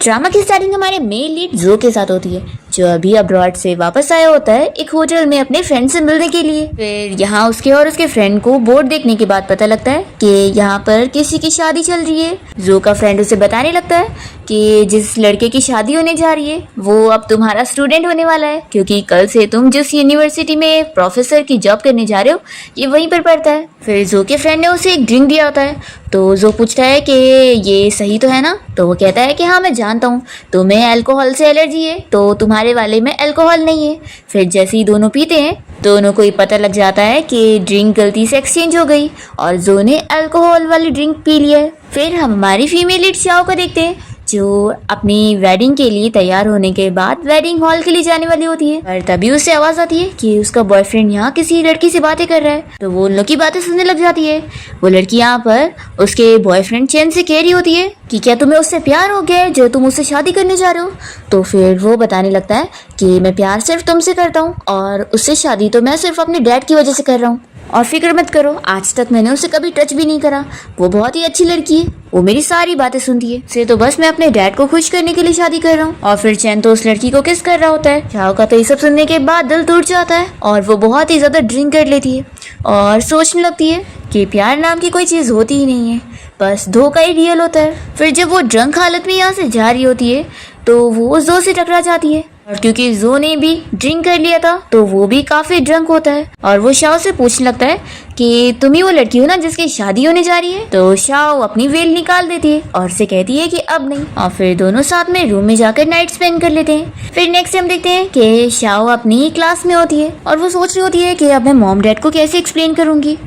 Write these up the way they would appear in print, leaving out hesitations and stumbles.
Drama की starting हमारे main lead जो के साथ होती है, जो अभी अब्रॉड से वापस आया होता है एक होटल में अपने फ्रेंड से मिलने के लिए। फिर यहाँ उसके और उसके फ्रेंड को बोर्ड देखने के बाद पता लगता है कि यहाँ पर किसी की शादी चल रही है। जो का फ्रेंड उसे बताने लगता है कि जिस लड़के की शादी होने जा रही है वो अब तुम्हारा स्टूडेंट होने वाला है, क्योंकि कल से तुम जिस यूनिवर्सिटी में प्रोफेसर की जॉब करने जा रहे हो ये वहीं पर पढ़ता है। फिर जो के फ्रेंड ने उसे एक ड्रिंक दिया होता है, तो जो पूछता है कि ये सही तो है ना, तो वो कहता है कि हाँ मैं जानता हूँ तुम्हें अल्कोहल से एलर्जी है, तो तुम्हारे वाले में अल्कोहल नहीं है। फिर जैसे ही दोनों पीते हैं दोनों को ही पता लग जाता है कि ड्रिंक गलती से एक्सचेंज हो गई और जो ने अल्कोहल वाली ड्रिंक पी लिया है। फिर हम हमारी फीमेल लीड शाओ को देखते हैं जो अपनी वेडिंग के लिए तैयार होने के बाद वेडिंग हॉल के लिए जाने वाली होती है। पर तभी उससे आवाज आती है कि उसका बॉयफ्रेंड यहाँ किसी लड़की से बातें कर रहा है, तो वो उन लोग की बातें सुनने लग जाती है। वो लड़की यहाँ पर उसके बॉयफ्रेंड चैन से कह रही होती है कि क्या तुम्हें उससे प्यार हो गया है जो तुम उससे शादी करने जा रहे हो। तो फिर वो बताने लगता है कि मैं प्यार सिर्फ तुमसे करता हूँ और उससे शादी तो मैं सिर्फ अपने डैड की वजह से कर रहा हूँ, और फिक्र मत करो आज तक मैंने उसे कभी टच भी नहीं करा, वो बहुत ही अच्छी लड़की है, वो मेरी सारी बातें सुनती है, से तो बस मैं अपने डैड को खुश करने के लिए शादी कर रहा हूँ। और फिर चैन तो उस लड़की को किस कर रहा होता है। शाओ का तो ये सब सुनने के बाद दिल टूट जाता है और वो बहुत ही ज्यादा ड्रिंक कर लेती है और सोचने लगती है कि प्यार नाम की कोई चीज होती ही नहीं है, बस धोखा ही रियल होता है। फिर जब वो ड्रंक हालत में यहाँ से जा रही होती है तो वो जो से टकरा जाती है, और क्योंकि जो ने भी ड्रिंक कर लिया था तो वो भी काफी ड्रंक होता है और वो शाओ से पूछने लगता है कि तुम ही वो लड़की हो ना जिसकी शादी होने जा रही है। तो शाओ अपनी वेल निकाल देती है और से कहती है कि अब नहीं, और फिर दोनों साथ में रूम में जाकर नाइट स्पेंड कर लेते हैं। फिर नेक्स्ट टाइम देखते हैं कि शाओ अपनी क्लास में होती है और वो सोच रही होती है कि अब मैं मॉम डैड को कैसे एक्सप्लेन करूंगी।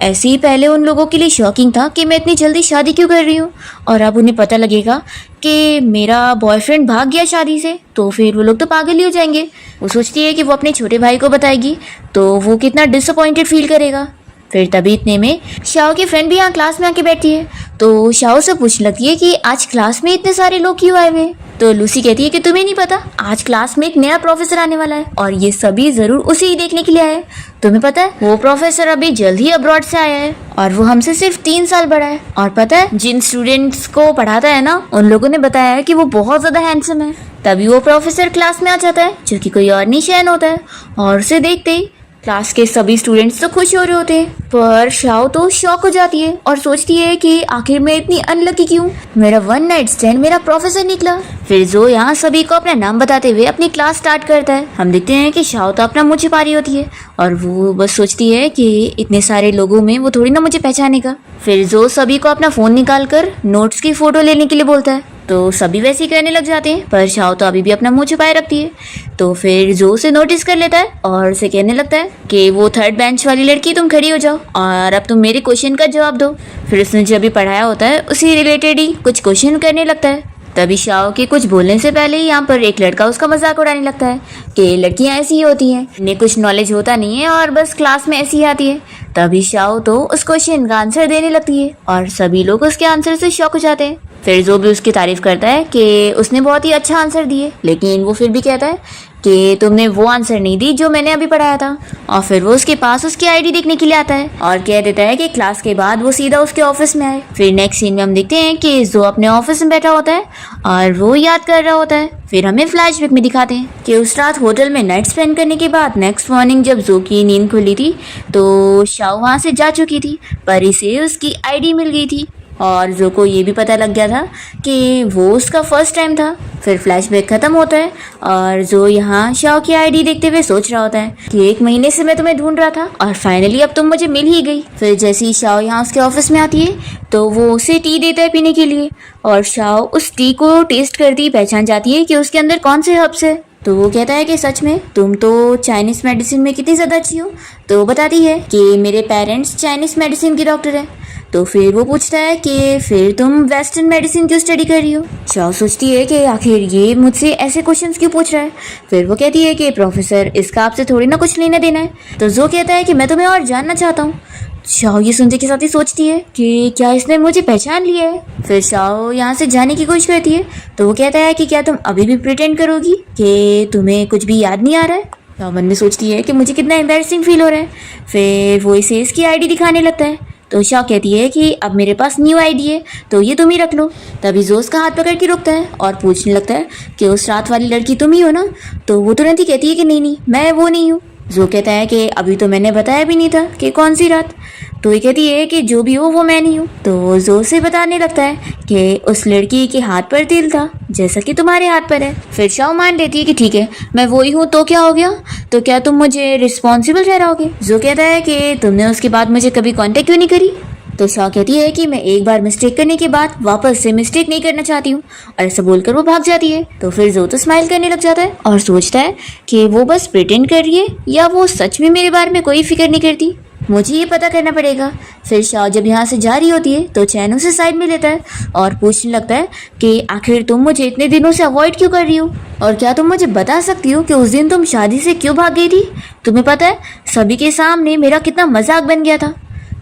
ऐसे ही पहले उन लोगों के लिए शॉकिंग था कि मैं इतनी जल्दी शादी क्यों कर रही हूँ, और अब उन्हें पता लगेगा कि मेरा बॉयफ्रेंड भाग गया शादी से, तो फिर वो लोग तो पागल ही हो जाएंगे। वो सोचती है कि वो अपने छोटे भाई को बताएगी तो वो कितना डिसअपॉइंटेड फील करेगा। फिर तभी इतने में शाओ की फ्रेंड भी यहाँ क्लास में आके बैठी है, तो शाओ से पूछने लगती है कि आज क्लास में इतने सारे लोग क्यों आए हुए। तो लूसी कहती है कि तुम्हें नहीं पता आज क्लास में एक नया प्रोफेसर आने वाला है और ये सभी जरूर उसे ही देखने के लिए आए। तुम्हें पता है वो प्रोफेसर अभी जल्द ही अब्रॉड से आया है और वो हमसे सिर्फ 3 साल बड़ा है, और पता है जिन स्टूडेंट्स को पढ़ाता है ना उन लोगों ने बताया है कि वो बहुत ज्यादा हैंडसम है। तभी वो प्रोफेसर क्लास में आ जाता है जो कि कोई और नहीं शैन होता है, और उसे देखते ही क्लास के सभी स्टूडेंट्स तो खुश हो रहे होते हैं, पर शाओ तो शॉक हो जाती है और सोचती है कि आखिर मैं इतनी अनलकी क्यों, मेरा वन नाइट स्टैंड मेरा प्रोफेसर निकला। फिर जो यहाँ सभी को अपना नाम बताते हुए अपनी क्लास स्टार्ट करता है। हम देखते हैं कि शाओ तो अपना मुंह छिपा रही होती है और वो बस सोचती है कि इतने सारे लोगों में वो थोड़ी ना मुझे पहचानेगा। फिर जो सभी को अपना फोन निकाल कर नोट्स की फोटो लेने के लिए बोलता है, तो सभी वैसे ही करने लग जाते हैं, पर शाओ तो अभी भी अपना मुंह छुपाए रखती है। तो फिर जो उसे नोटिस कर लेता है और उसे कहने लगता है कि वो 3rd बेंच वाली लड़की तुम खड़ी हो जाओ और अब तुम मेरे क्वेश्चन का जवाब दो। फिर उसने जो अभी पढ़ाया होता है उसी रिलेटेड ही कुछ क्वेश्चन करने लगता है। तभी शाओ के कुछ बोलने से पहले ही यहाँ पर एक लड़का उसका मजाक उड़ाने लगता है कि लड़कियां ऐसी ही होती हैं, इन्हें कुछ नॉलेज होता नहीं है और बस क्लास में ऐसी ही आती है। तभी शाओ तो उस क्वेश्चन का आंसर देने लगती है और सभी लोग उसके आंसर से शॉक हो जाते हैं। फिर जो भी उसकी तारीफ करता है कि उसने बहुत ही अच्छा आंसर दिए, लेकिन वो फिर भी कहता है कि तुमने वो आंसर नहीं दी जो मैंने अभी पढ़ाया था। और फिर वो उसके पास उसकी आईडी देखने के लिए आता है और कह देता है कि क्लास के बाद वो सीधा उसके ऑफिस में आए। फिर नेक्स्ट सीन में हम देखते हैं कि जो अपने ऑफिस में बैठा होता है और वो याद कर रहा होता है। फिर हमें फ्लैशबैक में दिखाते हैं कि उस रात होटल में नाइट स्पेंड करने के बाद नेक्स्ट मॉर्निंग जब जो की नींद खुली थी तो शाओ वहाँ से जा चुकी थी, पर इसे उसकी आईडी मिल गई थी और जो को ये भी पता लग गया था कि वो उसका फर्स्ट टाइम था। फिर फ्लैशबैक खत्म होता है और जो यहाँ शाओ की आईडी देखते हुए सोच रहा होता है कि 1 महीने से मैं तुम्हें ढूंढ रहा था और फाइनली अब तुम मुझे मिल ही गई। फिर जैसे ही शाओ यहाँ उसके ऑफिस में आती है तो वो उसे टी देता है पीने के लिए, और शाओ उस टी को टेस्ट करती पहचान जाती है कि उसके अंदर कौन से हर्ब्स है। तो वो कहता है कि सच में तुम तो चाइनीज मेडिसिन में कितनी ज़्यादा अच्छी हो। तो वो बताती है कि मेरे पेरेंट्स चाइनीज मेडिसिन के डॉक्टर हैं। तो फिर वो पूछता है कि फिर तुम वेस्टर्न मेडिसिन क्यों स्टडी कर रही हो। शाओ सोचती है कि आखिर ये मुझसे ऐसे क्वेश्चंस क्यों पूछ रहा है। फिर वो कहती है कि प्रोफेसर इसका आपसे थोड़ी ना कुछ लेना देना है। तो जो कहता है कि मैं तुम्हें और जानना चाहता हूँ। शाओ ये सुनते के साथ ही सोचती है कि क्या इसने मुझे पहचान लिया है। फिर शाओ यहाँ से जाने की कोशिश करती है तो वो कहता है कि क्या तुम अभी भी प्रिटेंड करोगी कि तुम्हें कुछ भी याद नहीं आ रहा है। शाओ मन में सोचती है कि मुझे कितना एम्बैरेसिंग फील हो रहा है। फिर वो इसे इसकी आईडी दिखाने लगता है तो शॉ कहती है कि अब मेरे पास न्यू आईडी है, तो ये तुम ही रख लो। तभी जो उसका हाथ पकड़ के रुकता है और पूछने लगता है कि उस रात वाली लड़की तुम ही हो ना। तो वो तुरंत ही कहती है कि नहीं नहीं, मैं वो नहीं हूँ। जो कहता है कि अभी तो मैंने बताया भी नहीं था कि कौन सी रात। तो ये कहती है कि जो भी हो वो मैं नहीं हूँ। तो जो से बताने लगता है कि उस लड़की के हाथ पर तिल था, जैसा कि तुम्हारे हाथ पर है। फिर शाओ मान लेती है कि ठीक है मैं वही हूँ, तो क्या हो गया, तो क्या तुम मुझे रिस्पॉन्सिबल ठहराओगे। जो कहता है कि तुमने उसके बाद मुझे कभी कांटेक्ट क्यों नहीं करी। तो शाह कहती है कि मैं एक बार मिस्टेक करने के बाद वापस से मिस्टेक नहीं करना चाहती हूँ, और ऐसा बोलकर वो भाग जाती है। तो फिर जो तो स्माइल करने लग जाता है और सोचता है कि वो बस प्रिटेंड कर रही है या वो सच में मेरे बारे में कोई फिक्र नहीं करती, मुझे ये पता करना पड़ेगा। फिर शाह जब यहाँ से जा रही होती है तो चैन उसे साइड में लेता है और पूछने लगता है कि आखिर तुम मुझे इतने दिनों से अवॉइड क्यों कर रही हो, और क्या तुम मुझे बता सकती हो कि उस दिन तुम शादी से क्यों भाग गई थी। तुम्हें पता है सभी के सामने मेरा कितना मजाक बन गया था।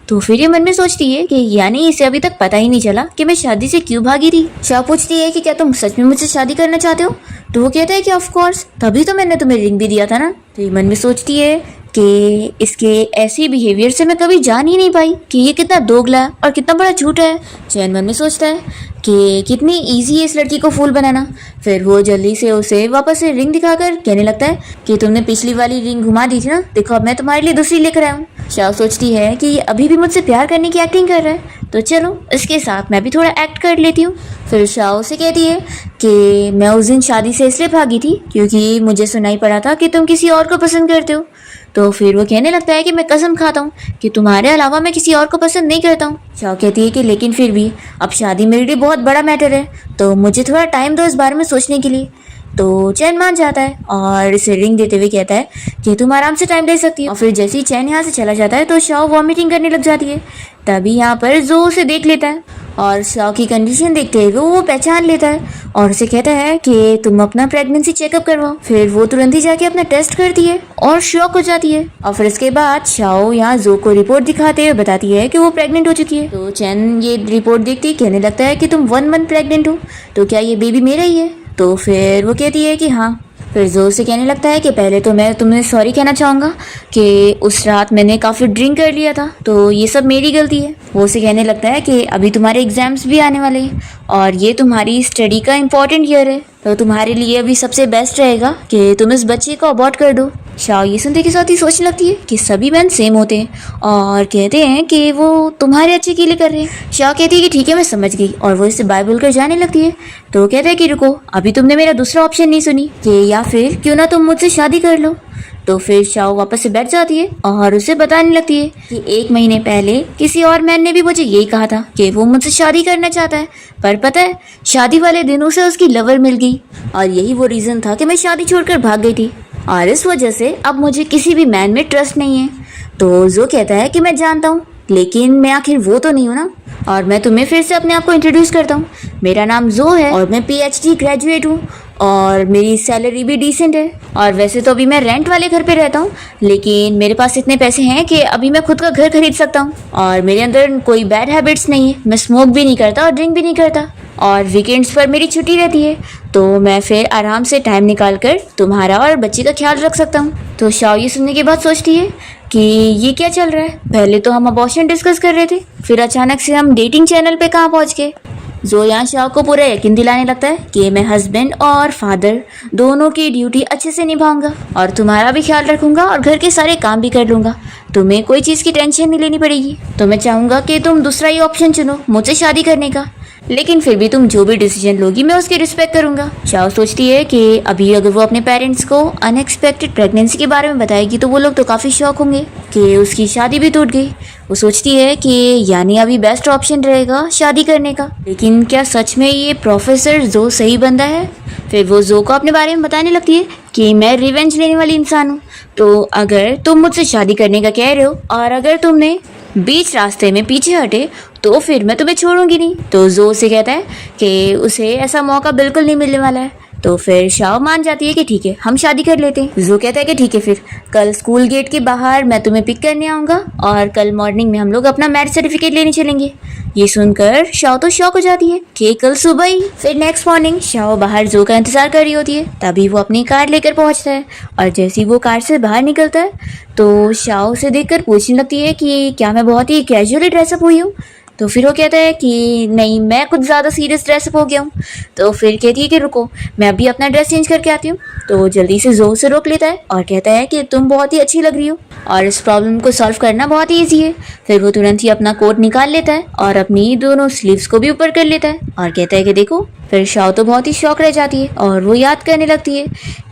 तो फिर ये मन में सोचती है कि यानी इसे अभी तक पता ही नहीं चला कि मैं शादी से क्यों भागी थी। शाह पूछती है कि क्या तुम सच में मुझसे शादी करना चाहते हो। तो वो कहता है कि ऑफ कोर्स, तभी तो मैंने तुम्हें रिंग भी दिया था ना। तो ये मन में सोचती है कि इसके ऐसे बिहेवियर से मैं कभी जान ही नहीं पाई कि ये कितना दोगला और कितना बड़ा झूठा है। चैन मन में सोचता है कि कितनी इजी है इस लड़की को फूल बनाना। फिर वो जल्दी से उसे वापस से रिंग दिखाकर कहने लगता है कि तुमने पिछली वाली रिंग घुमा दी थी ना, देखो अब मैं तुम्हारे लिए दूसरी लेकर आया हूँ। शाह सोचती है कि ये अभी भी मुझसे प्यार करने की एक्टिंग कर रहा है, तो चलो इसके साथ मैं भी थोड़ा एक्ट कर लेती हूँ। फिर शाह उसे कहती है कि मैं उस दिन शादी से इसलिए भागी थी क्योंकि मुझे सुनाई पड़ा था कि तुम किसी और को पसंद करते हो। तो फिर वो कहने लगता है कि मैं कसम खाता हूँ कि तुम्हारे अलावा मैं किसी और को पसंद नहीं करता हूँ। शाह कहती है कि लेकिन फिर भी अब शादी मेरे लिए बहुत बड़ा मैटर है, तो मुझे थोड़ा टाइम दो इस बारे में सोचने के लिए। तो चैन मान जाता है और इसे रिंग देते हुए कहता है कि तुम आराम से टाइम ले सकती हो। और फिर जैसे ही चैन यहाँ से चला जाता है तो शाह वॉमिटिंग करने लग जाती है। तभी यहाँ पर जो उसे देख लेता है और शाह की कंडीशन देखते हुए वो पहचान लेता है और उसे कहता है कि तुम अपना प्रेगनेंसी चेकअप करवाओ। फिर वो तुरंत ही जाके अपना टेस्ट करती है और शॉक हो जाती है। और फिर इसके बाद शाओ यहाँ जो को रिपोर्ट दिखाते हुए बताती है कि वो प्रेग्नेंट हो चुकी है। तो चैन ये रिपोर्ट देखते ही कहने लगता है कि तुम 1 मंथ प्रेग्नेंट हो, तो क्या ये बेबी मेरा ही है। तो फिर वो कहती है कि हाँ। फिर जोर से कहने लगता है कि पहले तो मैं तुम्हें सॉरी कहना चाहूँगा कि उस रात मैंने काफ़ी ड्रिंक कर लिया था, तो ये सब मेरी गलती है। वो उसे कहने लगता है कि अभी तुम्हारे एग्जाम्स भी आने वाले हैं और ये तुम्हारी स्टडी का इम्पोर्टेंट ईयर है, तो तुम्हारे लिए अभी सबसे बेस्ट रहेगा कि तुम इस बच्चे को अबॉर्ट कर दो। शाह ये सुनते के साथ ही सोचने लगती है कि सभी मैन सेम होते हैं और कहते हैं कि वो तुम्हारे अच्छे के लिए कर रहे हैं। शाह कहती है कि ठीक है मैं समझ गई, और वो इससे बाय बोलकर जाने लगती है। तो कहते हैं कि रुको, अभी तुमने मेरा दूसरा ऑप्शन नहीं सुनी कि या फिर क्यों ना तुम मुझसे शादी कर लो। तो फिर शाह वापस से बैठ जाती है और उसे बताने लगती है कि 1 महीने पहले किसी और मैन ने भी मुझे यही कहा था कि वो मुझसे शादी करना चाहता है, पर पता है शादी वाले दिन उसे उसकी लवर मिल गई और यही वो रीज़न था कि मैं शादी छोड़कर भाग गई थी, और इस वजह से अब मुझे किसी भी मैन में ट्रस्ट नहीं है। तो जो कहता है कि मैं जानता हूँ, लेकिन मैं आखिर वो तो नहीं हूँ ना। और मैं तुम्हें फिर से अपने आप को इंट्रोड्यूस करता हूँ, मेरा नाम जो है और मैं PhD ग्रेजुएट हूँ और मेरी सैलरी भी डिसेंट है। और वैसे तो अभी मैं रेंट वाले घर पे रहता हूँ, लेकिन मेरे पास इतने पैसे हैं कि अभी मैं खुद का घर खरीद सकता हूँ, और मेरे अंदर कोई बैड हैबिट्स नहीं है, मैं स्मोक भी नहीं करता और ड्रिंक भी नहीं करता, और वीकेंड्स पर मेरी छुट्टी रहती है, तो मैं फिर आराम से टाइम निकाल कर तुम्हारा और बच्चे का ख्याल रख सकता हूँ। तो शाओ ये सुनने के बाद सोचती है कि ये क्या चल रहा है, पहले तो हम अबॉर्शन डिस्कस कर रहे थे, फिर अचानक से हम डेटिंग चैनल पे कहाँ पहुँच गए। जो यहाँ शाह को पूरा यकीन दिलाने लगता है कि मैं हस्बैंड और फादर दोनों की ड्यूटी अच्छे से निभाऊंगा और तुम्हारा भी ख्याल रखूंगा और घर के सारे काम भी कर लूंगा, तुम्हें कोई चीज़ की टेंशन नहीं लेनी पड़ेगी। तो मैं चाहूँगा कि तुम दूसरा ही ऑप्शन चुनो मुझसे शादी करने का, लेकिन फिर भी तुम जो भी डिसीजन लोगी मैं उसकी रिस्पेक्ट करूंगा। शाह सोचती है कि अभी अगर वो अपने पेरेंट्स को अनएक्सपेक्टेड प्रेगनेंसी के बारे में बताएगी तो वो लोग तो काफ़ी शॉक होंगे कि उसकी शादी भी टूट गई। वो सोचती है कि यानी अभी बेस्ट ऑप्शन रहेगा शादी करने का, लेकिन क्या सच में ये प्रोफेसर जो सही बंदा है। फिर वो जो को अपने बारे में बताने लगती है कि मैं रिवेंज लेने वाली इंसान हूँ, तो अगर तुम मुझसे शादी करने का कह रहे हो और अगर तुमने बीच रास्ते में पीछे हटे तो फिर मैं तुम्हें छोड़ूंगी नहीं। तो जो उसे कहता है कि उसे ऐसा मौका बिल्कुल नहीं मिलने वाला है, तो फिर शाओ मान जाती है कि ठीक है हम शादी कर लेते हैं। जो कहता है कि ठीक है फिर कल स्कूल गेट के बाहर मैं तुम्हें पिक करने आऊँगा और कल मॉर्निंग में हम लोग अपना मैरिज सर्टिफिकेट लेने चलेंगे। ये सुनकर शाओ तो शॉक हो जाती है कि कल सुबह ही। फिर नेक्स्ट मॉर्निंग शाओ बाहर जो का इंतजार कर रही होती है, तभी वो अपनी कार लेकर पहुंचता है और जैसे ही वो कार से बाहर निकलता है तो शाओ से देखकर पूछने लगती है कि क्या मैं बहुत ही कैजुअली ड्रेसअप हुई हूँ। तो फिर वो कहता है कि नहीं मैं कुछ ज़्यादा सीरियस ड्रेसअप हो गया हूँ। तो फिर कहती है कि रुको मैं अभी अपना ड्रेस चेंज करके आती हूँ। तो जल्दी से जोर से रोक लेता है और कहता है कि तुम बहुत ही अच्छी लग रही हो और इस प्रॉब्लम को सॉल्व करना बहुत ही ईजी है। फिर वो तुरंत ही अपना कोट निकाल लेता है और अपनी दोनों स्लीव्स को भी ऊपर कर लेता है और कहता है कि देखो। फिर शाओ तो बहुत ही शौक रह जाती है और वो याद करने लगती है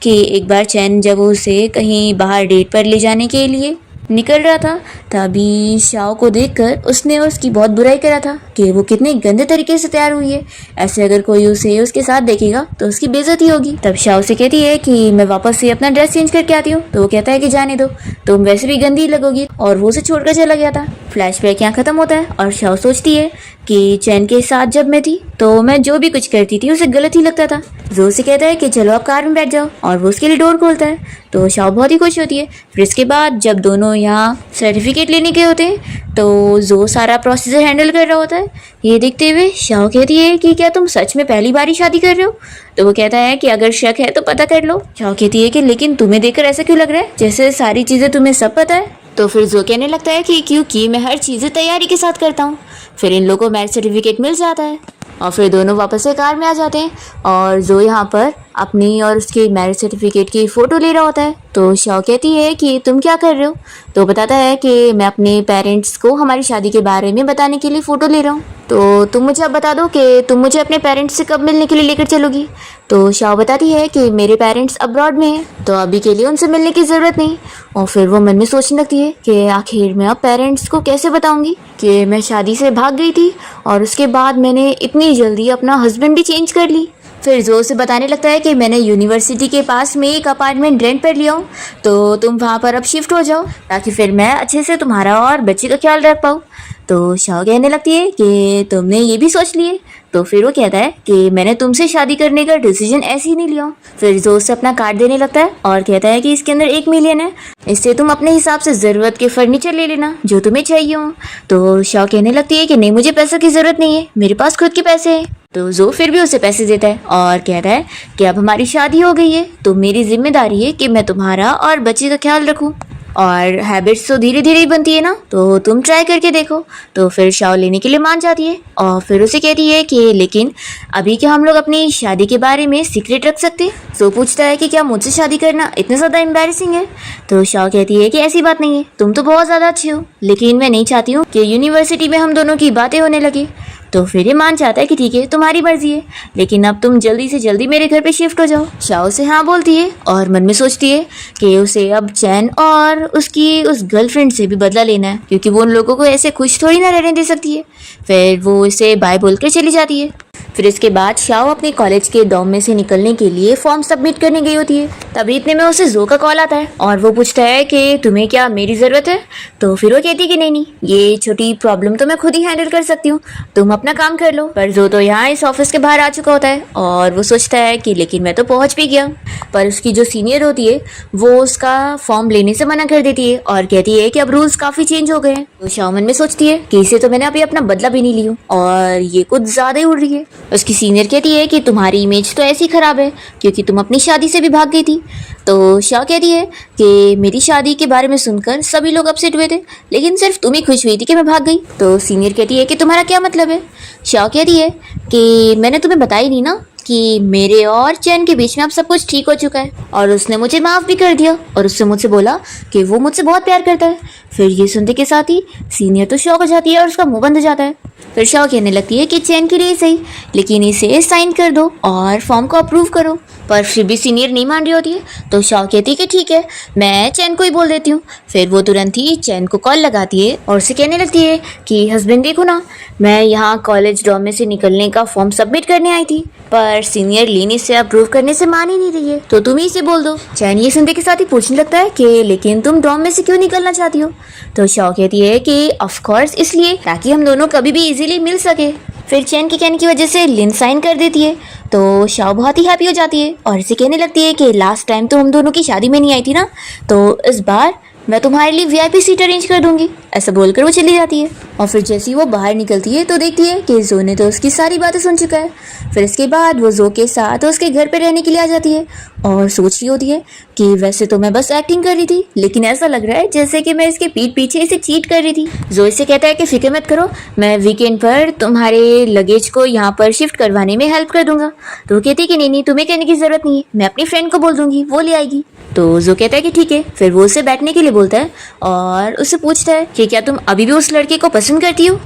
कि एक बार चैन जब उसे कहीं बाहर डेट पर ले जाने के लिए निकल रहा था तभी शाओ को देखकर उसने उसकी बहुत बुराई करा था कि वो कितने गंदे तरीके से तैयार हुई है, ऐसे अगर कोई उसे उसके साथ देखेगा तो उसकी बेइज्जती होगी। तब शाओ से कहती है कि मैं वापस से अपना ड्रेस चेंज करके आती हूँ। तो वो कहता है कि जाने दो तुम वैसे भी गंदी लगोगी और वो उसे छोड़कर चला गया था। फ्लैशबैक यहाँ खत्म होता है और शाओ सोचती है कि चैन के साथ जब मैं थी तो मैं जो भी कुछ करती थी उसे गलत ही लगता था। जो से कहता है कि चलो आप कार में बैठ जाओ और वो उसके लिए डोर खोलता है तो शाओ बहुत ही खुश होती है। फिर इसके बाद जब दोनों यहाँ सर्टिफिकेट लेने के होते हैं तो जो सारा प्रोसीजर हैंडल कर रहा होता है। ये देखते हुए शाओ कहती है कि क्या तुम सच में पहली बार ही शादी कर रहे हो। तो वो कहता है कि अगर शक है तो पता कर लो। शाओ कहती है कि लेकिन तुम्हें देखकर ऐसा क्यों लग रहा है जैसे सारी चीज़ें तुम्हें सब पता है। तो फिर जो कहने लगता है कि क्योंकि मैं हर चीज़ें तैयारी के साथ करता हूँ। फिर इन लोगों को मैरिज सर्टिफिकेट मिल जाता है और फिर दोनों वापस से कार में आ जाते हैं और जो यहाँ पर अपनी और उसके मैरिज सर्टिफिकेट की फ़ोटो ले रहा होता है। तो शाओ कहती है कि तुम क्या कर रहे हो। तो बताता है कि मैं अपने पेरेंट्स को हमारी शादी के बारे में बताने के लिए फ़ोटो ले रहा हूँ। तो तुम मुझे अब बता दो कि तुम मुझे अपने पेरेंट्स से कब मिलने के लिए लेकर चलोगी। तो शाओ बताती है कि मेरे पेरेंट्स अब्रॉड में हैं तो अभी के लिए उनसे मिलने की ज़रूरत नहीं। और फिर वो मन में सोचने लगती है कि आखिर मैं अब पेरेंट्स को कैसे बताऊंगी कि मैं शादी से भाग गई थी और उसके बाद मैंने इतनी जल्दी अपना हस्बैंड भी चेंज कर ली। फिर जोर से बताने लगता है कि मैंने यूनिवर्सिटी के पास में एक अपार्टमेंट रेंट पर लिया हूँ तो तुम वहाँ पर अब शिफ्ट हो जाओ ताकि फिर मैं अच्छे से तुम्हारा और बच्चे का ख्याल रख पाऊँ। तो शाओ कहने लगती है कि तुमने ये भी सोच लिए। तो फिर वो कहता है कि मैंने तुमसे शादी करने का डिसीजन ऐसे ही नहीं लिया। फिर जोर से अपना कार्ड देने लगता है और कहता है कि इसके अंदर 1 मिलियन है, इससे तुम अपने हिसाब से ज़रूरत के फर्नीचर ले लेना जो तुम्हें चाहिए हो। तो शाओ कहने लगती है कि नहीं मुझे पैसों की ज़रूरत नहीं है, मेरे पास खुद के पैसे हैं। तो जो फिर भी उसे पैसे देता है और कहता है कि अब हमारी शादी हो गई है तो मेरी जिम्मेदारी है कि मैं तुम्हारा और बच्चे का ख्याल रखूं और हैबिट्स तो धीरे धीरे ही बनती है ना तो तुम ट्राई करके देखो। तो फिर शाओ लेने के लिए मान जाती है और फिर उसे कहती है कि लेकिन अभी क्या हम लोग अपनी शादी के बारे में सीक्रेट रख सकते हैं। सो पूछता है कि क्या मुझसे शादी करना इतना ज़्यादा एम्बैरेसिंग है। तो शाओ कहती है कि ऐसी बात नहीं है, तुम तो बहुत ज़्यादा अच्छी हो लेकिन मैं नहीं चाहती हूँ कि यूनिवर्सिटी में हम दोनों की बातें होने लगी। तो फिर ये मान जाता है कि ठीक है तुम्हारी मर्जी है लेकिन अब तुम जल्दी से जल्दी मेरे घर पे शिफ्ट हो जाओ। शाओ से हाँ बोलती है और मन में सोचती है कि उसे अब चैन और उसकी उस गर्लफ्रेंड से भी बदला लेना है क्योंकि वो उन लोगों को ऐसे खुश थोड़ी ना रहने दे सकती है। फिर वो इसे बाय बोलकर चली जाती है। फिर इसके बाद शाओ अपने कॉलेज के डॉर्म में से निकलने के लिए फॉर्म सबमिट करने गई होती है। तभी इतने में उसे जो का कॉल आता है और वो पूछता है कि तुम्हें क्या मेरी ज़रूरत है। तो फिर वो कहती है कि नहीं ये छोटी प्रॉब्लम तो मैं खुद ही हैंडल कर सकती हूँ, तुम अपना काम कर लो। पर जो तो यहाँ इस ऑफिस के बाहर आ चुका होता है और वो सोचता है कि लेकिन मैं तो पहुँच भी गया। पर उसकी जो सीनियर होती है वो उसका फॉर्म लेने से मना कर देती है और कहती है कि अब रूल्स काफ़ी चेंज हो गए हैं। तो शाओ मन में सोचती है कि इसे तो मैंने अभी अपना बदला भी नहीं लिया और ये कुछ ज़्यादा ही उड़ रही है। उसकी सीनियर कहती है कि तुम्हारी इमेज तो ऐसी ख़राब है क्योंकि तुम अपनी शादी से भी भाग गई थी। तो शाओ कहती है कि मेरी शादी के बारे में सुनकर सभी लोग अपसेट हुए थे लेकिन सिर्फ तुम ही खुश हुई थी कि मैं भाग गई। तो सीनियर कहती है कि तुम्हारा क्या मतलब है। शाओ कहती है कि मैंने तुम्हें बताई नहीं ना कि मेरे और चैन के बीच में अब सब कुछ ठीक हो चुका है और उसने मुझे माफ़ भी कर दिया और उससे मुझसे बोला कि वो मुझसे बहुत प्यार करता है। फिर ये सुनते के साथ ही सीनियर तो शॉक हो जाती है और उसका मुंह बंद हो जाता है। फिर शाओ कहने लगती है कि चैन के लिए सही लेकिन इसे साइन कर दो और फॉर्म को अप्रूव करो। पर फिर भी सीनियर नहीं मान रही होती है। तो शाओ कहती है कि ठीक है मैं चैन को ही बोल देती हूँ। फिर वो तुरंत ही चैन को कॉल लगाती है और उसे कहने लगती है कि हस्बैंड देखो ना, मैं यहाँ कॉलेज डॉर्म में से निकलने का फॉर्म सबमिट करने आई थी पर सीनियर लेने से अप्रूव करने से मान ही नहीं रही है तो तुम ही इसे बोल दो। चैन ये सुनते के साथ ही पूछने लगता है कि लेकिन तुम डॉर्म में से क्यों निकलना चाहती हो। तो शाओ कहती है कि ऑफ कोर्स इसलिए ताकि हम दोनों कभी भी इजीली मिल सके। फिर चैन के कहने की वजह से लिन साइन कर देती है। तो शाओ बहुत ही हैप्पी हो जाती है और इसे कहने लगती है कि लास्ट टाइम तो हम दोनों की शादी में नहीं आई थी ना, तो इस बार मैं तुम्हारे लिए वीआईपी सीट अरेंज कर दूंगी। ऐसा बोलकर वो चली जाती है और फिर जैसे ही वो बाहर निकलती है तो देखती है कि जो ने तो उसकी सारी बातें सुन चुका है। फिर इसके बाद वो जो के साथ उसके घर पे रहने के लिए आ जाती है और सोच रही होती है कि वैसे तो मैं बस एक्टिंग कर रही थी, लेकिन ऐसा लग रहा है जैसे कि मैं इसके पीठ पीछे इसे चीट कर रही थी। जो इसे कहता है कि फिक्र मत करो, मैं वीकेंड पर तुम्हारे लगेज को यहाँ पर शिफ्ट करवाने में हेल्प कर दूंगा। तो वो कहती है कि नहीं, तुम्हें कहने की जरूरत नहीं है, मैं अपनी फ्रेंड को बोल दूंगी, वो ले आएगी। तो जो कहता है कि ठीक है। फिर वो उसे बैठने के लिए बोलता है और उससे पूछता है कि क्या तुम अभी भी उस लड़के को पसंद करती हो।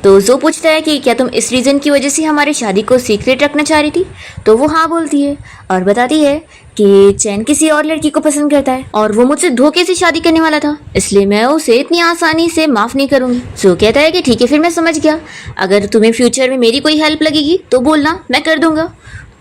तो जो पूछता है कि क्या तुम इस रीज़न की वजह से हमारी शादी को सीक्रेट रखना चाह रही थी। तो वो हाँ बोलती है और बताती है कि चैन किसी और लड़की को पसंद करता है और वो मुझसे धोखे से शादी करने वाला था, इसलिए मैं उसे इतनी आसानी से माफ़ नहीं करूँगी। जो कहता है कि ठीक है, फिर मैं समझ गया, अगर तुम्हें फ्यूचर में मेरी कोई हेल्प लगेगी तो बोलना, मैं कर दूंगा।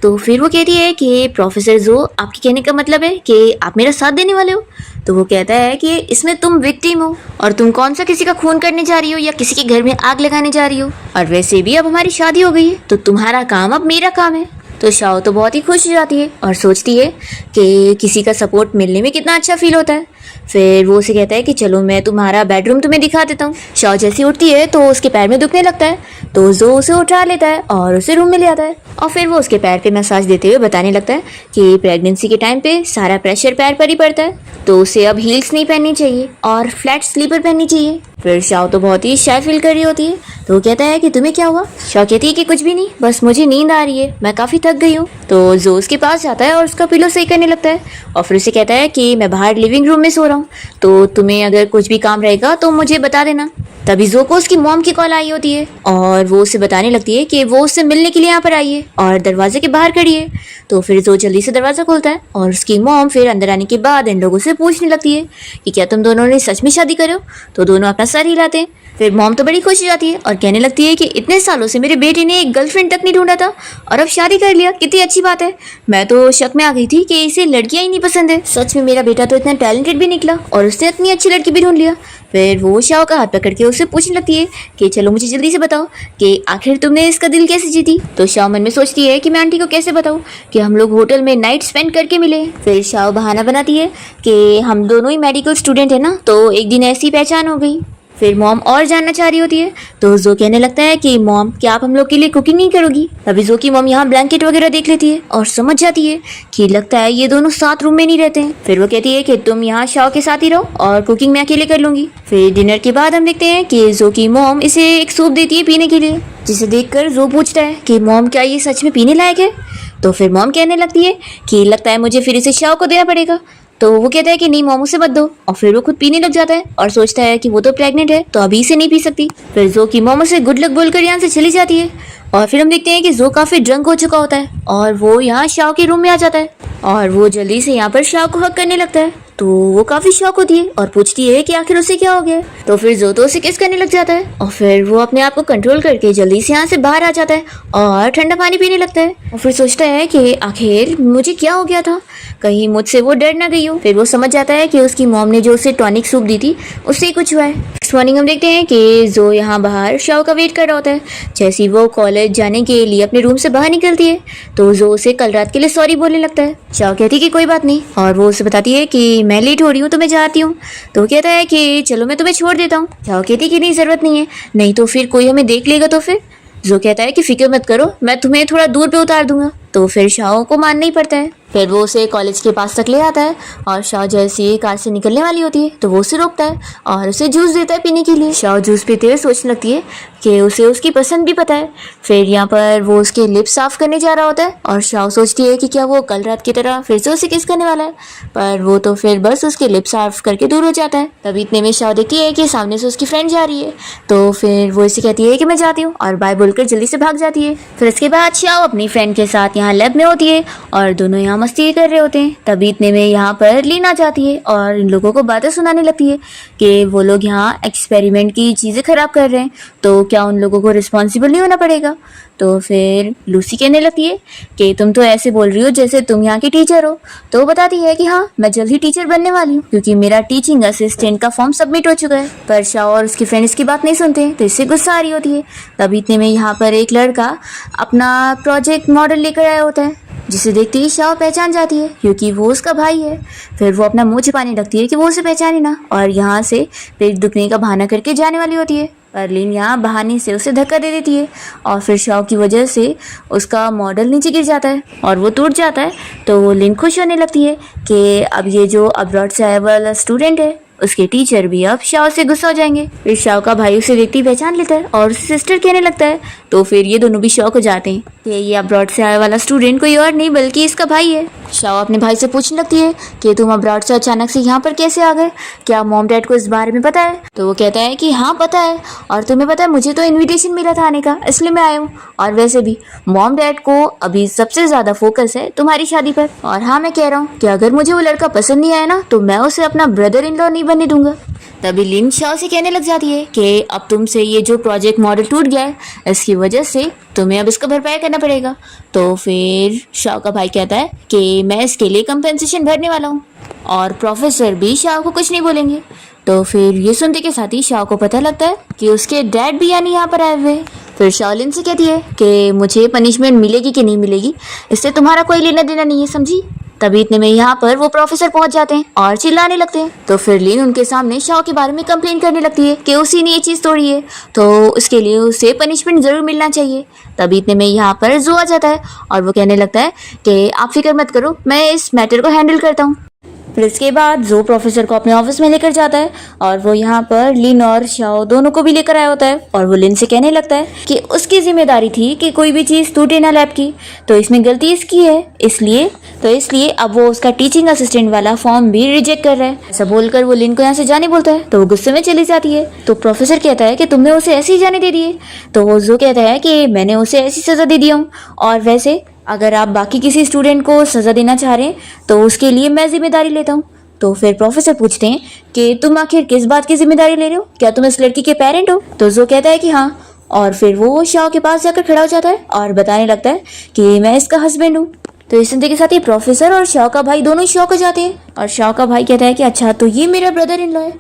तो फिर वो कहती है कि प्रोफेसर जो, आपके कहने का मतलब है कि आप मेरा साथ देने वाले हो। तो वो कहता है कि इसमें तुम विक्टिम हो और तुम कौन सा किसी का खून करने जा रही हो या किसी के घर में आग लगाने जा रही हो, और वैसे भी अब हमारी शादी हो गई है तो तुम्हारा काम अब मेरा काम है। तो शाओ तो बहुत ही खुश हो जाती है और सोचती है कि किसी का सपोर्ट मिलने में कितना अच्छा फील होता है। फिर वो उसे कहता है कि चलो मैं तुम्हारा बेडरूम तुम्हें दिखा देता हूँ। शाओ जैसी उठती है तो उसके पैर में दुखने लगता है, तो जो उसे उठा लेता है और उसे रूम में ले आता है और फिर वो उसके पैर पे मसाज देते हुए बताने लगता है कि प्रेगनेंसी के टाइम पे सारा प्रेशर पैर पर ही पड़ता है, तो उसे अब हील्स नहीं पहननी चाहिए और फ्लैट स्लीपर पहननी चाहिए। फिर शाओ तो बहुत ही शाय फील कर रही होती है, तो वो कहता है कि तुम्हें क्या हुआ। शाओ कहती है कि कुछ भी नहीं, बस मुझे नींद आ रही है, मैं काफ़ी थक गई हूँ। तो जो उसके पास जाता है और उसका पिलो सही करने लगता है और फिर उसे कहता है कि मैं बाहर लिविंग रूम में सो रहा हूँ, तो तुम्हें अगर कुछ भी काम रहेगा तो मुझे बता देना। तभी जो को उसकी मॉम की कॉल आई होती है और वो उसे बताने लगती है कि वो उससे मिलने के लिए यहाँ पर आई है और दरवाजे के बाहर खड़ी है। तो फिर जो जल्दी से दरवाज़ा खोलता है और उसकी मॉम फिर अंदर आने के बाद इन लोगों से पूछने लगती है कि क्या तुम दोनों ने सच में शादी करो। तो दोनों अपना सर हिलाते हैं। फिर मॉम तो बड़ी खुश हो जाती है और कहने लगती है कि इतने सालों से मेरे बेटे ने एक गर्लफ्रेंड तक नहीं ढूंढा था और अब शादी कर लिया, कितनी अच्छी बात है। मैं तो शक में आ गई थी कि इसे लड़कियां ही नहीं पसंद है, सच में मेरा बेटा तो इतना टैलेंटेड भी निकला और उसने इतनी अच्छी लड़की भी ढूंढ लिया। फिर वो शाओ का हाथ पकड़ के उससे पूछने लगती है कि चलो मुझे जल्दी से बताओ कि आखिर तुमने इसका दिल कैसे जीती। तो शाओ मन में सोचती है कि मैं आंटी को कैसे बताऊं कि हम लोग होटल में नाइट स्पेंड करके मिले। फिर शाओ बहाना बनाती है कि हम दोनों ही मेडिकल स्टूडेंट है ना, तो एक दिन ऐसी पहचान हो गई। फिर मॉम और जानना चाह रही होती है, तो जो कहने लगता है कि मॉम क्या आप हम लोग के लिए कुकिंग नहीं करोगी। तभी जो की मॉम यहाँ ब्लैंकेट वगैरह देख लेती है और समझ जाती है कि लगता है ये दोनों साथ रूम में नहीं रहते हैं। फिर वो कहती है कि तुम यहाँ शाओ के साथ ही रहो और कुकिंग मैं अकेले कर लूंगी। फिर डिनर के बाद हम देखते हैं कि जो की मॉम इसे एक सूप देती है पीने के लिए, जिसे देखकर जो पूछता है कि मॉम क्या ये सच में पीने लायक है। तो फिर मॉम कहने लगती है कि लगता है मुझे फिर इसे शाओ को देना पड़ेगा। तो वो कहता है कि नहीं मॉम उसे मत दो और फिर वो खुद पीने लग जाता है और सोचता है कि वो तो प्रेग्नेंट है तो अभी से नहीं पी सकती। फिर जो की मॉम उसे गुड लक बोलकर यहाँ से चली जाती है और फिर हम देखते हैं कि जो काफी ड्रंक हो चुका होता है और वो यहाँ शाओ के रूम में आ जाता है और वो जल्दी से यहाँ पर शाओ को हक करने लगता है। तो वो काफी शॉक होती है और पूछती है कि आखिर उसे क्या हो गया। तो फिर जो तो उसे किस करने लग जाता है और फिर वो अपने आप को कंट्रोल करके जल्दी से यहाँ से बाहर आ जाता है और ठंडा पानी पीने लगता है और फिर सोचता है कि आखिर मुझे क्या हो गया था, कहीं मुझसे वो डर ना गई हो। फिर वो समझ जाता है कि उसकी मॉम ने जो उसे टॉनिक सूप दी थी उससे ही कुछ हुआ है। नेक्स्ट मॉर्निंग हम देखते हैं कि जो यहाँ बाहर शाओ का वेट कर रहा होता है। जैसे ही वो कॉलेज जाने के लिए अपने रूम से बाहर निकलती है तो जो उसे कल रात के लिए सॉरी बोलने लगता है। शाओ कहती है कि कोई बात नहीं और वो उसे बताती है कि मैं लेट हो रही हूँ तो मैं जाती हूँ। तो वो कहता है कि चलो मैं तुम्हें छोड़ देता हूँ। शाओ कहती है कि नहीं जरूरत नहीं है, नहीं तो फिर कोई हमें देख लेगा तो फिर। जो कहता है कि फिक्र मत करो मैं तुम्हें थोड़ा दूर पे उतार दूंगा। तो फिर शाओ को मानना ही पड़ता है। फिर वो उसे कॉलेज के पास तक ले आता है और शाओ जैसे ही कार से निकलने वाली होती है तो वो उसे रोकता है और उसे जूस देता है पीने के लिए। शाओ जूस पीते हुए सोचने लगती है कि उसे उसकी पसंद भी पता है। फिर यहाँ पर वो उसके लिप्स साफ करने जा रहा होता है और शाओ सोचती है कि क्या वो कल रात की तरह फिर से उसे किस करने वाला है, पर वो तो फिर बस उसके लिप्स साफ करके दूर हो जाता है। तभी इतने में शाओ देखती है कि सामने से उसकी फ्रेंड जा रही है तो फिर वो इसे कहती है कि मैं जाती हूँ और बाय बोलकर जल्दी से भाग जाती है। फिर इसके बाद शाओ अपनी फ्रेंड के साथ यहाँ लैब में होती है और दोनों यहाँ मस्ती कर रहे होते हैं। तभी इतने में यहाँ पर लीन आ जाती है और इन लोगों को बातें सुनाने लगती है कि वो लोग यहाँ एक्सपेरिमेंट की चीज़ें खराब कर रहे हैं तो क्या उन लोगों को रिस्पॉन्सिबल नहीं होना पड़ेगा? तो फिर लूसी कहने लगती है कि तुम तो ऐसे बोल रही हो जैसे तुम यहाँ की टीचर हो। तो वो बताती है कि हाँ, मैं जल्द ही टीचर बनने वाली हूँ क्योंकि मेरा टीचिंग असिस्टेंट का फॉर्म सबमिट हो चुका है। पर शाओ और उसकी फ्रेंड इसकी बात नहीं सुनते हैं, तो इससे गुस्सा आ रही होती है। तभी इतने में यहाँ पर एक लड़का अपना प्रोजेक्ट मॉडल लेकर आया होता है, जिसे देखते ही शाओ पहचान जाती है क्योंकि वो उसका भाई है। फिर वो अपना मुंह छिपाने लगती है कि वो उसे पहचाने ना, और यहाँ से पेट दुखने का बहाना करके जाने वाली होती है। पर लिन यहाँ बहाने से उसे धक्का दे देती है और फिर शाओ की वजह से उसका मॉडल नीचे गिर जाता है और वो टूट जाता है। तो लिन खुश होने लगती है कि अब ये जो अब्रॉड से आया वाला स्टूडेंट है उसके टीचर भी अब शाओ से गुस्सा हो जाएंगे। फिर शाओ का भाई उसे देखते ही पहचान लेता है और सिस्टर कहने लगता है। तो फिर ये दोनों भी शॉक हो जाते हैं कि ये अब्रॉड से आया वाला स्टूडेंट कोई और नहीं बल्कि इसका भाई है। शाओ अपने भाई से पूछने लगती है कि तुम अब्रॉड से अचानक से यहाँ पर कैसे आ गए, क्या मॉम डैड को इस बारे में पता है? तो वो कहता है कि हाँ पता है, और तुम्हें पता है मुझे तो इन्विटेशन मिला था आने का, इसलिए मैं आया हूँ। और वैसे भी मॉम डैड को अभी सबसे ज्यादा फोकस है तुम्हारी शादी पर। और हाँ, मैं कह रहा हूँ कि अगर मुझे वो लड़का पसंद नहीं आया ना तो मैं उसे अपना ब्रदर इन लॉ नहीं बनने दूंगा। तभी लिन शाओ से कहने लग जाती है कि अब तुमसे ये जो प्रोजेक्ट मॉडल टूट गया है इसकी वजह से तुम्हें अब इसका भरपाई करना पड़ेगा। तो फिर शाओ का भाई कहता है कि मैं इसके लिए कंपेंसेशन भरने वाला हूँ, और प्रोफेसर भी शाओ को कुछ नहीं बोलेंगे। तो फिर ये सुनते के साथ ही शाओ को पता लगता है कि उसके डैड भी यानी यहाँ पर आए हुए हैं। फिर शाओ लिन से कहती है कि मुझे पनिशमेंट मिलेगी कि नहीं मिलेगी इससे तुम्हारा कोई लेना देना नहीं है, समझी? तभी इतने में यहाँ पर वो प्रोफेसर पहुंच जाते हैं और चिल्लाने लगते हैं। तो फिर लिन उनके सामने शाओ के बारे में कंप्लेन करने लगती है कि उसी ने ये चीज़ तोड़ी है तो उसके लिए उसे पनिशमेंट ज़रूर मिलना चाहिए। तभी इतने में यहाँ पर जो आ जाता है और वो कहने लगता है कि आप फिक्र मत करो, मैं इस मैटर को हैंडल करता हूँ। फिर इसके बाद जो प्रोफेसर को अपने ऑफिस में लेकर जाता है और वो यहाँ पर लिन और शाओ दोनों को भी लेकर आया होता है, और वो लिन से कहने लगता है कि उसकी जिम्मेदारी थी कि कोई भी चीज़ टूटे ना लैब की, तो इसमें गलती इसकी है, इसलिए अब वो उसका टीचिंग असिस्टेंट वाला फॉर्म भी रिजेक्ट कर रहा है। ऐसा बोलकर वो लिन को यहाँ से जाने बोलता है तो वो गुस्से में चली जाती है। तो प्रोफेसर कहता है कि तुमने उसे ऐसे ही जाने दे दिए? तो वो जो कहता है कि मैंने उसे ऐसी सज़ा दे दिया हूँ, और वैसे अगर आप बाकी किसी स्टूडेंट को सज़ा देना चाह रहे हैं तो उसके लिए मैं जिम्मेदारी लेता हूँ। तो फिर प्रोफेसर पूछते हैं कि तुम आखिर किस बात की जिम्मेदारी ले रहे हो, क्या तुम इस लड़की के पेरेंट हो? तो जो कहता है कि हाँ, और फिर वो शाओ के पास जाकर खड़ा हो जाता है और बताने लगता है कि मैं इसका हस्बैंड हूँ। तो इस सुनते के साथ ही प्रोफेसर और शाओ का भाई दोनों शॉक हो जाते हैं, और शाओ का भाई कहता है कि अच्छा, तो ये मेरा ब्रदर इन लॉ है।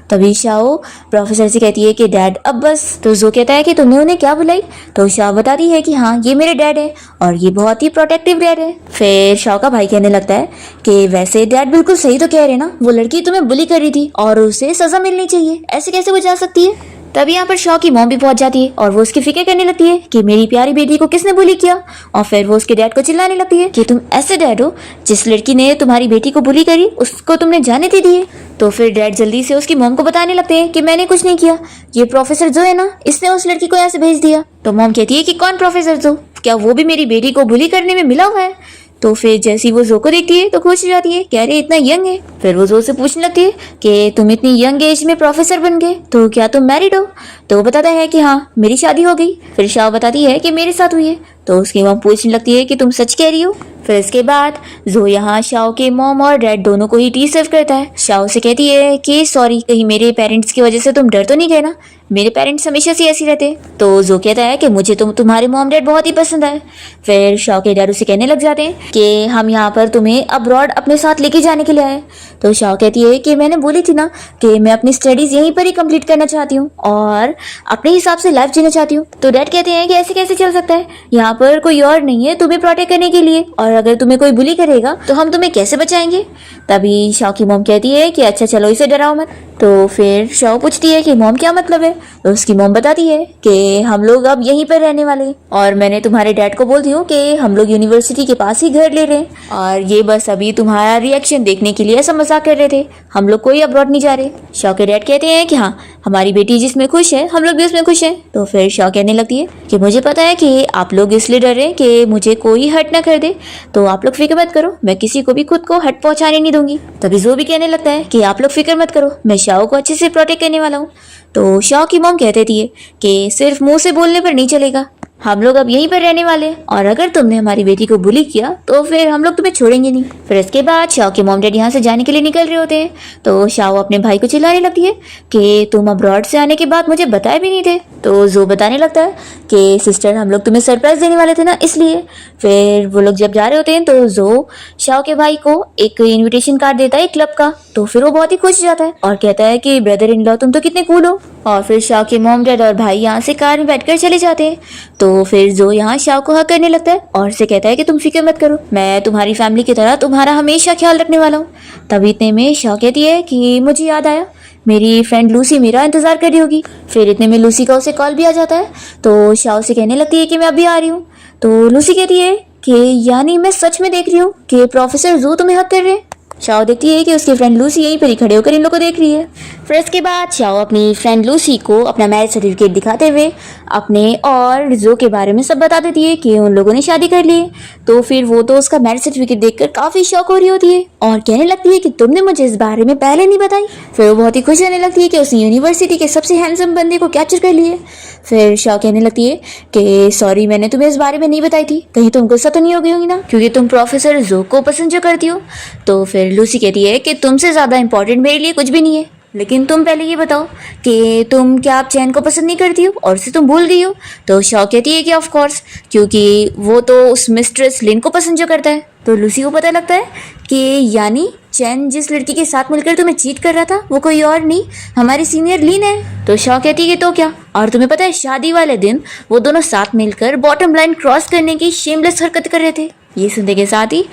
तभी शाओ प्रोफेसर से कहती है कि डैड अब बस। तो जो कहता है कि तुमने उन्हें क्या बुलाई? तो शाओ बताती है कि हाँ, ये मेरे डैड है और ये बहुत ही प्रोटेक्टिव डैड है। फिर शाओ का भाई कहने लगता है कि वैसे डैड बिल्कुल सही तो कह रहे ना, वो लड़की तुम्हें बुली कर रही थी और उसे सजा मिलनी चाहिए, ऐसे कैसे वो जा सकती है? तभी यहाँ पर शाओ की मॉम भी पहुंच जाती है और वो उसकी फिक्र करने लगती है कि मेरी प्यारी बेटी को किसने बुली किया, और फिर वो उसके डैड को चिल्लाने लगती है कि तुम ऐसे डैड हो, जिस लड़की ने तुम्हारी बेटी को बुली करी उसको तुमने जाने दे दिए। तो फिर डैड जल्दी से उसकी मॉम को बताने लगते हैं कि मैंने कुछ नहीं किया, ये प्रोफेसर जो है ना, इसने उस लड़की को यहाँ से भेज दिया। तो मॉम कहती है कि कौन प्रोफेसर जो, क्या वो भी मेरी बेटी को बुली करने में मिला हुआ है? तो फिर जैसी वो जो को देखती है तो खुश हो जाती है, कह रही इतना यंग है। फिर वो जो से पूछने लगती है कि तुम इतनी यंग एज में प्रोफेसर बन गए, तो क्या तुम मैरिड हो? तो वो बताता है कि हाँ, मेरी शादी हो गई। फिर शाओ बताती है कि मेरे साथ हुई है। तो उसकी मॉम पूछने लगती है कि तुम सच कह रही हो? फिर इसके बाद जो यहाँ शाओ के मॉम और डैड दोनों को ही टी सर्व करता है। शाओ से कहती है कि सॉरी, कहीं मेरे पेरेंट्स की वजह से तुम डर तो नहीं गए ना, मेरे पेरेंट्स हमेशा से ऐसे रहते। तो जो कहता है कि मुझे तुम्हारे मॉम डैड बहुत ही पसंद आए। फिर शाओ के डैड उसे कहने लग जाते हैं कि हम यहाँ पर तुम्हें अब्रॉड अपने साथ लेके जाने के लिए आए। तो शाओ कहती है कि मैंने बोली थी ना कि मैं अपनी स्टडीज यहीं पर ही कंप्लीट करना चाहती हूँ और अपने हिसाब से लाइफ जीना चाहती हूँ। तो डैड कहते हैं कि ऐसे कैसे चल सकता है, यहाँ पर कोई और नहीं है तुम्हें प्रोटेक्ट करने के लिए, और अगर तुम्हें कोई बुली करेगा तो हम तुम्हें कैसे बचाएंगे? तभी शाओ की मॉम कहती है कि अच्छा चलो, इसे डराओ मत। तो फिर शाओ पूछती है कि मॉम क्या मतलब है? तो उसकी मॉम बताती है कि हम लोग अब यहीं पर रहने वाले हैं, और मैंने तुम्हारे डैड को बोल दी हूँ कि हम लोग यूनिवर्सिटी के पास ही घर ले रहे हैं, और ये बस अभी तुम्हारा रिएक्शन देखने के लिए ऐसा मजाक कर रहे थे, हम लोग कोई अब्रॉड नहीं जा रहे। शाओ के डैड कहते हैं कि हाँ, हमारी बेटी जिसमें खुश है हम लोग भी उसमें खुश हैं। तो फिर शाओ कहने लगती है कि मुझे पता है कि आप लोग इसलिए डर रहे हैं कि मुझे कोई हर्ट ना कर दे, तो आप लोग फिक्र मत करो, मैं किसी को भी खुद को हर्ट पहुंचाने नहीं दूंगी। तभी जो भी कहने लगता है कि आप लोग फिक्र मत करो, मैं शाओ को अच्छे से प्रोटेक्ट करने वाला हूँ। तो शाओ की मॉम कहती है कि सिर्फ मुंह से बोलने पर नहीं चलेगा, हम लोग अब यहीं पर रहने वाले हैं और अगर तुमने हमारी बेटी को बुली किया तो फिर हम लोग तुम्हें छोड़ेंगे नहीं। फिर इसके बाद शाओ के मॉम डैड यहाँ से जाने के लिए निकल रहे होते हैं तो शाओ अपने भाई को चिल्लाने लगती है कि तुम अब्रॉड से आने के बाद मुझे बताए भी नहीं थे। तो जो बताने लगता है कि सिस्टर हम लोग तुम्हें सरप्राइज देने वाले थे ना, इसलिए। फिर वो लोग जब जा रहे होते हैं तो जो शाओ के भाई को एक इन्विटेशन कार्ड देता है क्लब का, तो फिर वो बहुत ही खुश हो जाता है और कहता है कि ब्रदर इन लॉ तुम तो कितने कूल हो। और फिर शाओ के मॉम डैड और भाई यहाँ से कार में बैठकर चले जाते हैं। तो फिर जो यहाँ शाओ को हक करने लगता है और से कहता है कि तुम फिक्र मत करो, मैं तुम्हारी फैमिली की तरह तुम्हारा हमेशा ख्याल रखने वाला हूँ। तभी इतने में शाओ कहती है कि मुझे याद आया, मेरी फ्रेंड लूसी मेरा इंतजार कर रही होगी। फिर इतने में लूसी का उसे कॉल भी आ जाता है तो शाओ से कहने लगती है कि मैं अभी आ रही हूँ। तो लूसी कहती है कि यानी मैं सच में देख रही हूँ कि प्रोफेसर जो तुम्हें हक कर रहे हैं। शाओ देखती है कि उसकी फ्रेंड लूसी यहीं पर ही खड़े होकर इन लोगों को देख रही है। फिर इसके बाद शाओ अपनी फ्रेंड लूसी को अपना मैरिज सर्टिफिकेट दिखाते हुए अपने और जो के बारे में सब बता देती है कि उन लोगों ने शादी कर ली है। तो फिर वो तो उसका मैरिज सर्टिफिकेट देखकर काफी शॉक हो रही होती है और कहने लगती है कि तुमने मुझे इस बारे में पहले नहीं बताई। फिर वो बहुत ही खुश होने लगती है कि उसने यूनिवर्सिटी के सबसे हैंडसम बंदे को कैप्चर कर लिया। फिर शाओ कहने लगती है कि सॉरी मैंने तुम्हें इस बारे में नहीं बताई थी, कहीं तुम गुस्सा तो नहीं हो गई होगी ना, क्योंकि तुम प्रोफेसर जो को पसंद जो करती हो। तो फिर लूसी कहती है कि तुमसे ज्यादा इंपॉर्टेंट मेरे लिए कुछ भी नहीं है, लेकिन तुम पहले ये बताओ कि तुम क्या आप चैन को पसंद नहीं करती हो और उसे तुम भूल गई हो। तो शाओ कहती है कि ऑफ कोर्स, क्योंकि वो तो उस मिस्ट्रेस लिन को पसंद जो करता है। तो लूसी को पता लगता है कि यानी चैन जिस लड़की के साथ मिलकर तुम्हें चीट कर रहा था वो कोई और नहीं हमारी सीनियर लिन है। तो शाओ कहती है कि तो क्या, और तुम्हें पता है शादी वाले दिन वो दोनों साथ मिलकर बॉटम लाइन क्रॉस करने की शेमलेस हरकत कर रहे थे। ये सुनने के साथ ही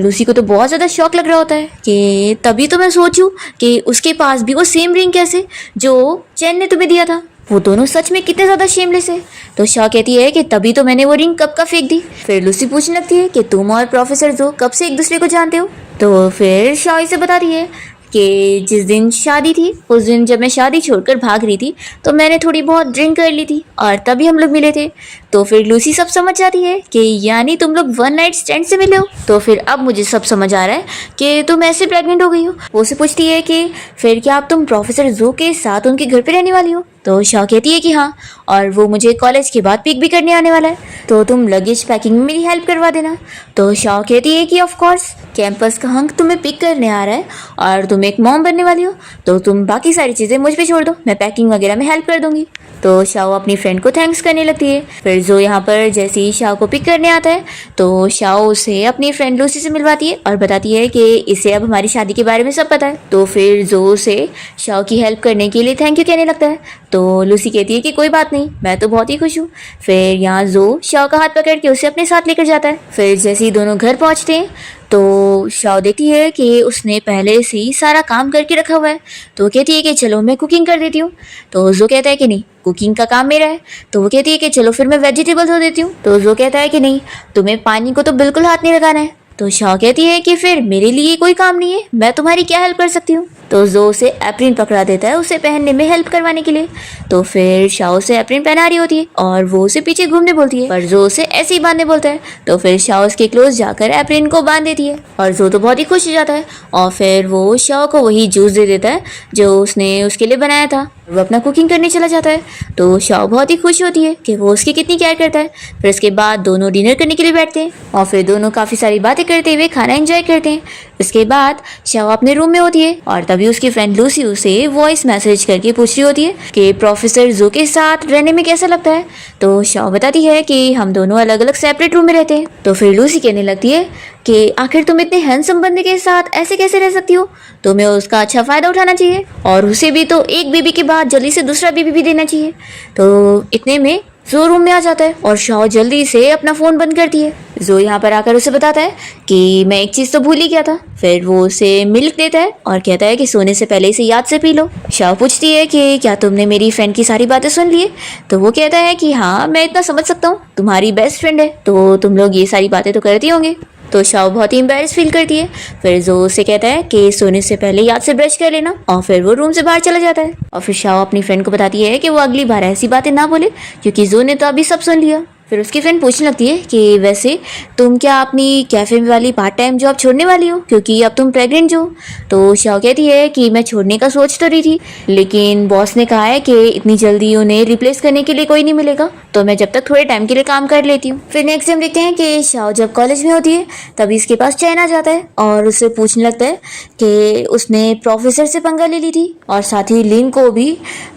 लूसी को तो बहुत ज़्यादा शौक लग रहा होता है कि तभी तो मैं सोचूं कि उसके पास भी वो सेम रिंग कैसे जो चैन ने तुम्हें दिया था, वो दोनों सच में कितने ज़्यादा शेमलेस है। तो शाह कहती है कि तभी तो मैंने वो रिंग कब का फेंक दी। फिर लूसी पूछने लगती है कि तुम और प्रोफेसर जो कब से एक दूसरे को जानते हो। तो फिर शाह इसे बताती है कि जिस दिन शादी थी उस दिन जब मैं शादी छोड़कर भाग रही थी तो मैंने थोड़ी बहुत ड्रिंक कर ली थी और तभी हम लोग मिले थे। तो फिर लूसी सब समझ जाती है कि यानी तुम लोग वन नाइट स्टैंड से मिले हो। तो फिर अब मुझे सब समझ आ रहा है कि तुम ऐसे प्रेग्नेंट हो गई हो। वो से पूछती है कि फिर क्या अब तुम प्रोफेसर जो के साथ उनके घर पे रहने वाली हो। तो शाह कहती है कि हाँ, और वो मुझे कॉलेज के बाद पिक भी करने आने वाला है, तो तुम लगेज पैकिंग में मेरी हेल्प करवा देना। तो शाह कहती है कि ऑफ कोर्स, कैंपस का हंक तुम्हें पिक करने आ रहा है और तुम एक मॉम बनने वाली हो तो तुम बाकी सारी चीज़ें मुझ पे छोड़ दो, मैं पैकिंग वगैरह में हेल्प कर दूंगी। तो शाओ अपनी फ्रेंड को थैंक्स करने लगती है। फिर जो यहाँ पर जैसे ही शाओ को पिक करने आता है तो शाओ उसे अपनी फ्रेंड लूसी से मिलवाती है और बताती है कि इसे अब हमारी शादी के बारे में सब पता है। तो फिर जो उसे शाओ की हेल्प करने के लिए थैंक यू कहने लगता है। तो लूसी कहती है कि कोई बात नहीं, मैं तो बहुत ही खुश हूँ। फिर यहाँ जो शाओ का हाथ पकड़ के उसे अपने साथ लेकर जाता है। फिर जैसे ही दोनों घर पहुँचते हैं तो शाओ देखती है कि उसने पहले से ही सारा काम करके रखा हुआ है। तो वो कहती है कि चलो मैं कुकिंग कर देती हूँ। तो जो कहता है कि नहीं, कुकिंग का काम मेरा है। तो वो कहती है कि चलो फिर मैं वेजिटेबल धो देती हूँ। तो जो कहता है कि नहीं, तुम्हें पानी को तो बिल्कुल हाथ नहीं लगाना है। तो शाओ कहती है कि फिर मेरे लिए कोई काम नहीं है, मैं तुम्हारी क्या हेल्प कर सकती हूँ। तो जो उसे एप्रिन पकड़ा देता है उसे पहनने में हेल्प करवाने के लिए। तो फिर शाओ उसे एप्रिन पहना रही होती है और वो उसे पीछे घूमने बोलती है, पर जो उसे ऐसे ही बांधने बोलता है। तो फिर शाओ उसके क्लोज जाकर एप्रिन को बांध देती है और जो तो बहुत ही खुश हो जाता है और फिर वो शाओ को वही जूस दे देता है जो उसने उसके लिए बनाया था। वो अपना कुकिंग करने चला जाता है। तो शाओ बहुत ही खुश होती है कि वो उसकी कितनी केयर करता है। फिर उसके बाद दोनों डिनर करने के लिए बैठते हैं और फिर दोनों काफ़ी सारी बातें करते हुए खाना एंजॉय करते हैं। इसके बाद शाओ अपने रूम में होती है और तभी उसकी फ्रेंड लूसी उसे वॉइस मैसेज करके पूछ रही होती है कि प्रोफेसर जो के साथ रहने में कैसा लगता है। तो शाओ बताती है कि हम दोनों अलग अलग सेपरेट रूम में रहते हैं। तो फिर लूसी कहने लगती है कि आखिर तुम इतने हैंडसम बंदे के साथ ऐसे कैसे रह सकती हो, तुम्हें उसका अच्छा फायदा उठाना चाहिए और उसे भी तो एक बेबी के बाद जल्दी से दूसरा बेबी भी देना चाहिए। तो इतने में जो रूम में आ जाता है और शाओ जल्दी से अपना फोन बंद करती है। जो यहाँ पर आकर उसे बताता है कि मैं एक चीज तो भूल ही गया था। फिर वो उसे मिल्क देता है और कहता है कि सोने से पहले इसे याद से पी लो। शाओ पूछती है कि क्या तुमने मेरी फ्रेंड की सारी बातें सुन ली है। तो वो कहता है कि हाँ, मैं इतना समझ सकता हूँ, तुम्हारी बेस्ट फ्रेंड है तो तुम लोग ये सारी बातें तो करते होंगे। तो शाओ बहुत ही एम्बैरेस फील करती है। फिर जो उसे कहता है कि सोने से पहले याद से ब्रश कर लेना और फिर वो रूम से बाहर चला जाता है। और फिर शाओ अपनी फ्रेंड को बताती है कि वो अगली बार ऐसी बातें ना बोले क्योंकि जो ने तो अभी सब सुन लिया। फिर उसकी फ्रेंड पूछने लगती है कि वैसे तुम क्या अपनी कैफे वाली पार्ट टाइम जॉब छोड़ने वाली हो क्योंकि अब तुम प्रेग्नेंट हो। तो शाओ कहती है कि मैं छोड़ने का सोच तो रही थी, लेकिन बॉस ने कहा है कि इतनी जल्दी उन्हें रिप्लेस करने के लिए कोई नहीं मिलेगा, तो मैं जब तक थोड़े टाइम के लिए काम कर लेती हूँ। फिर नेक्स्ट टाइम देखते हैं कि शाओ जब कॉलेज में होती है तभी इसके पास चैन आ जाता है और उससे पूछने लगता है कि उसने प्रोफेसर से पंगा ले ली थी और साथ ही लिन को भी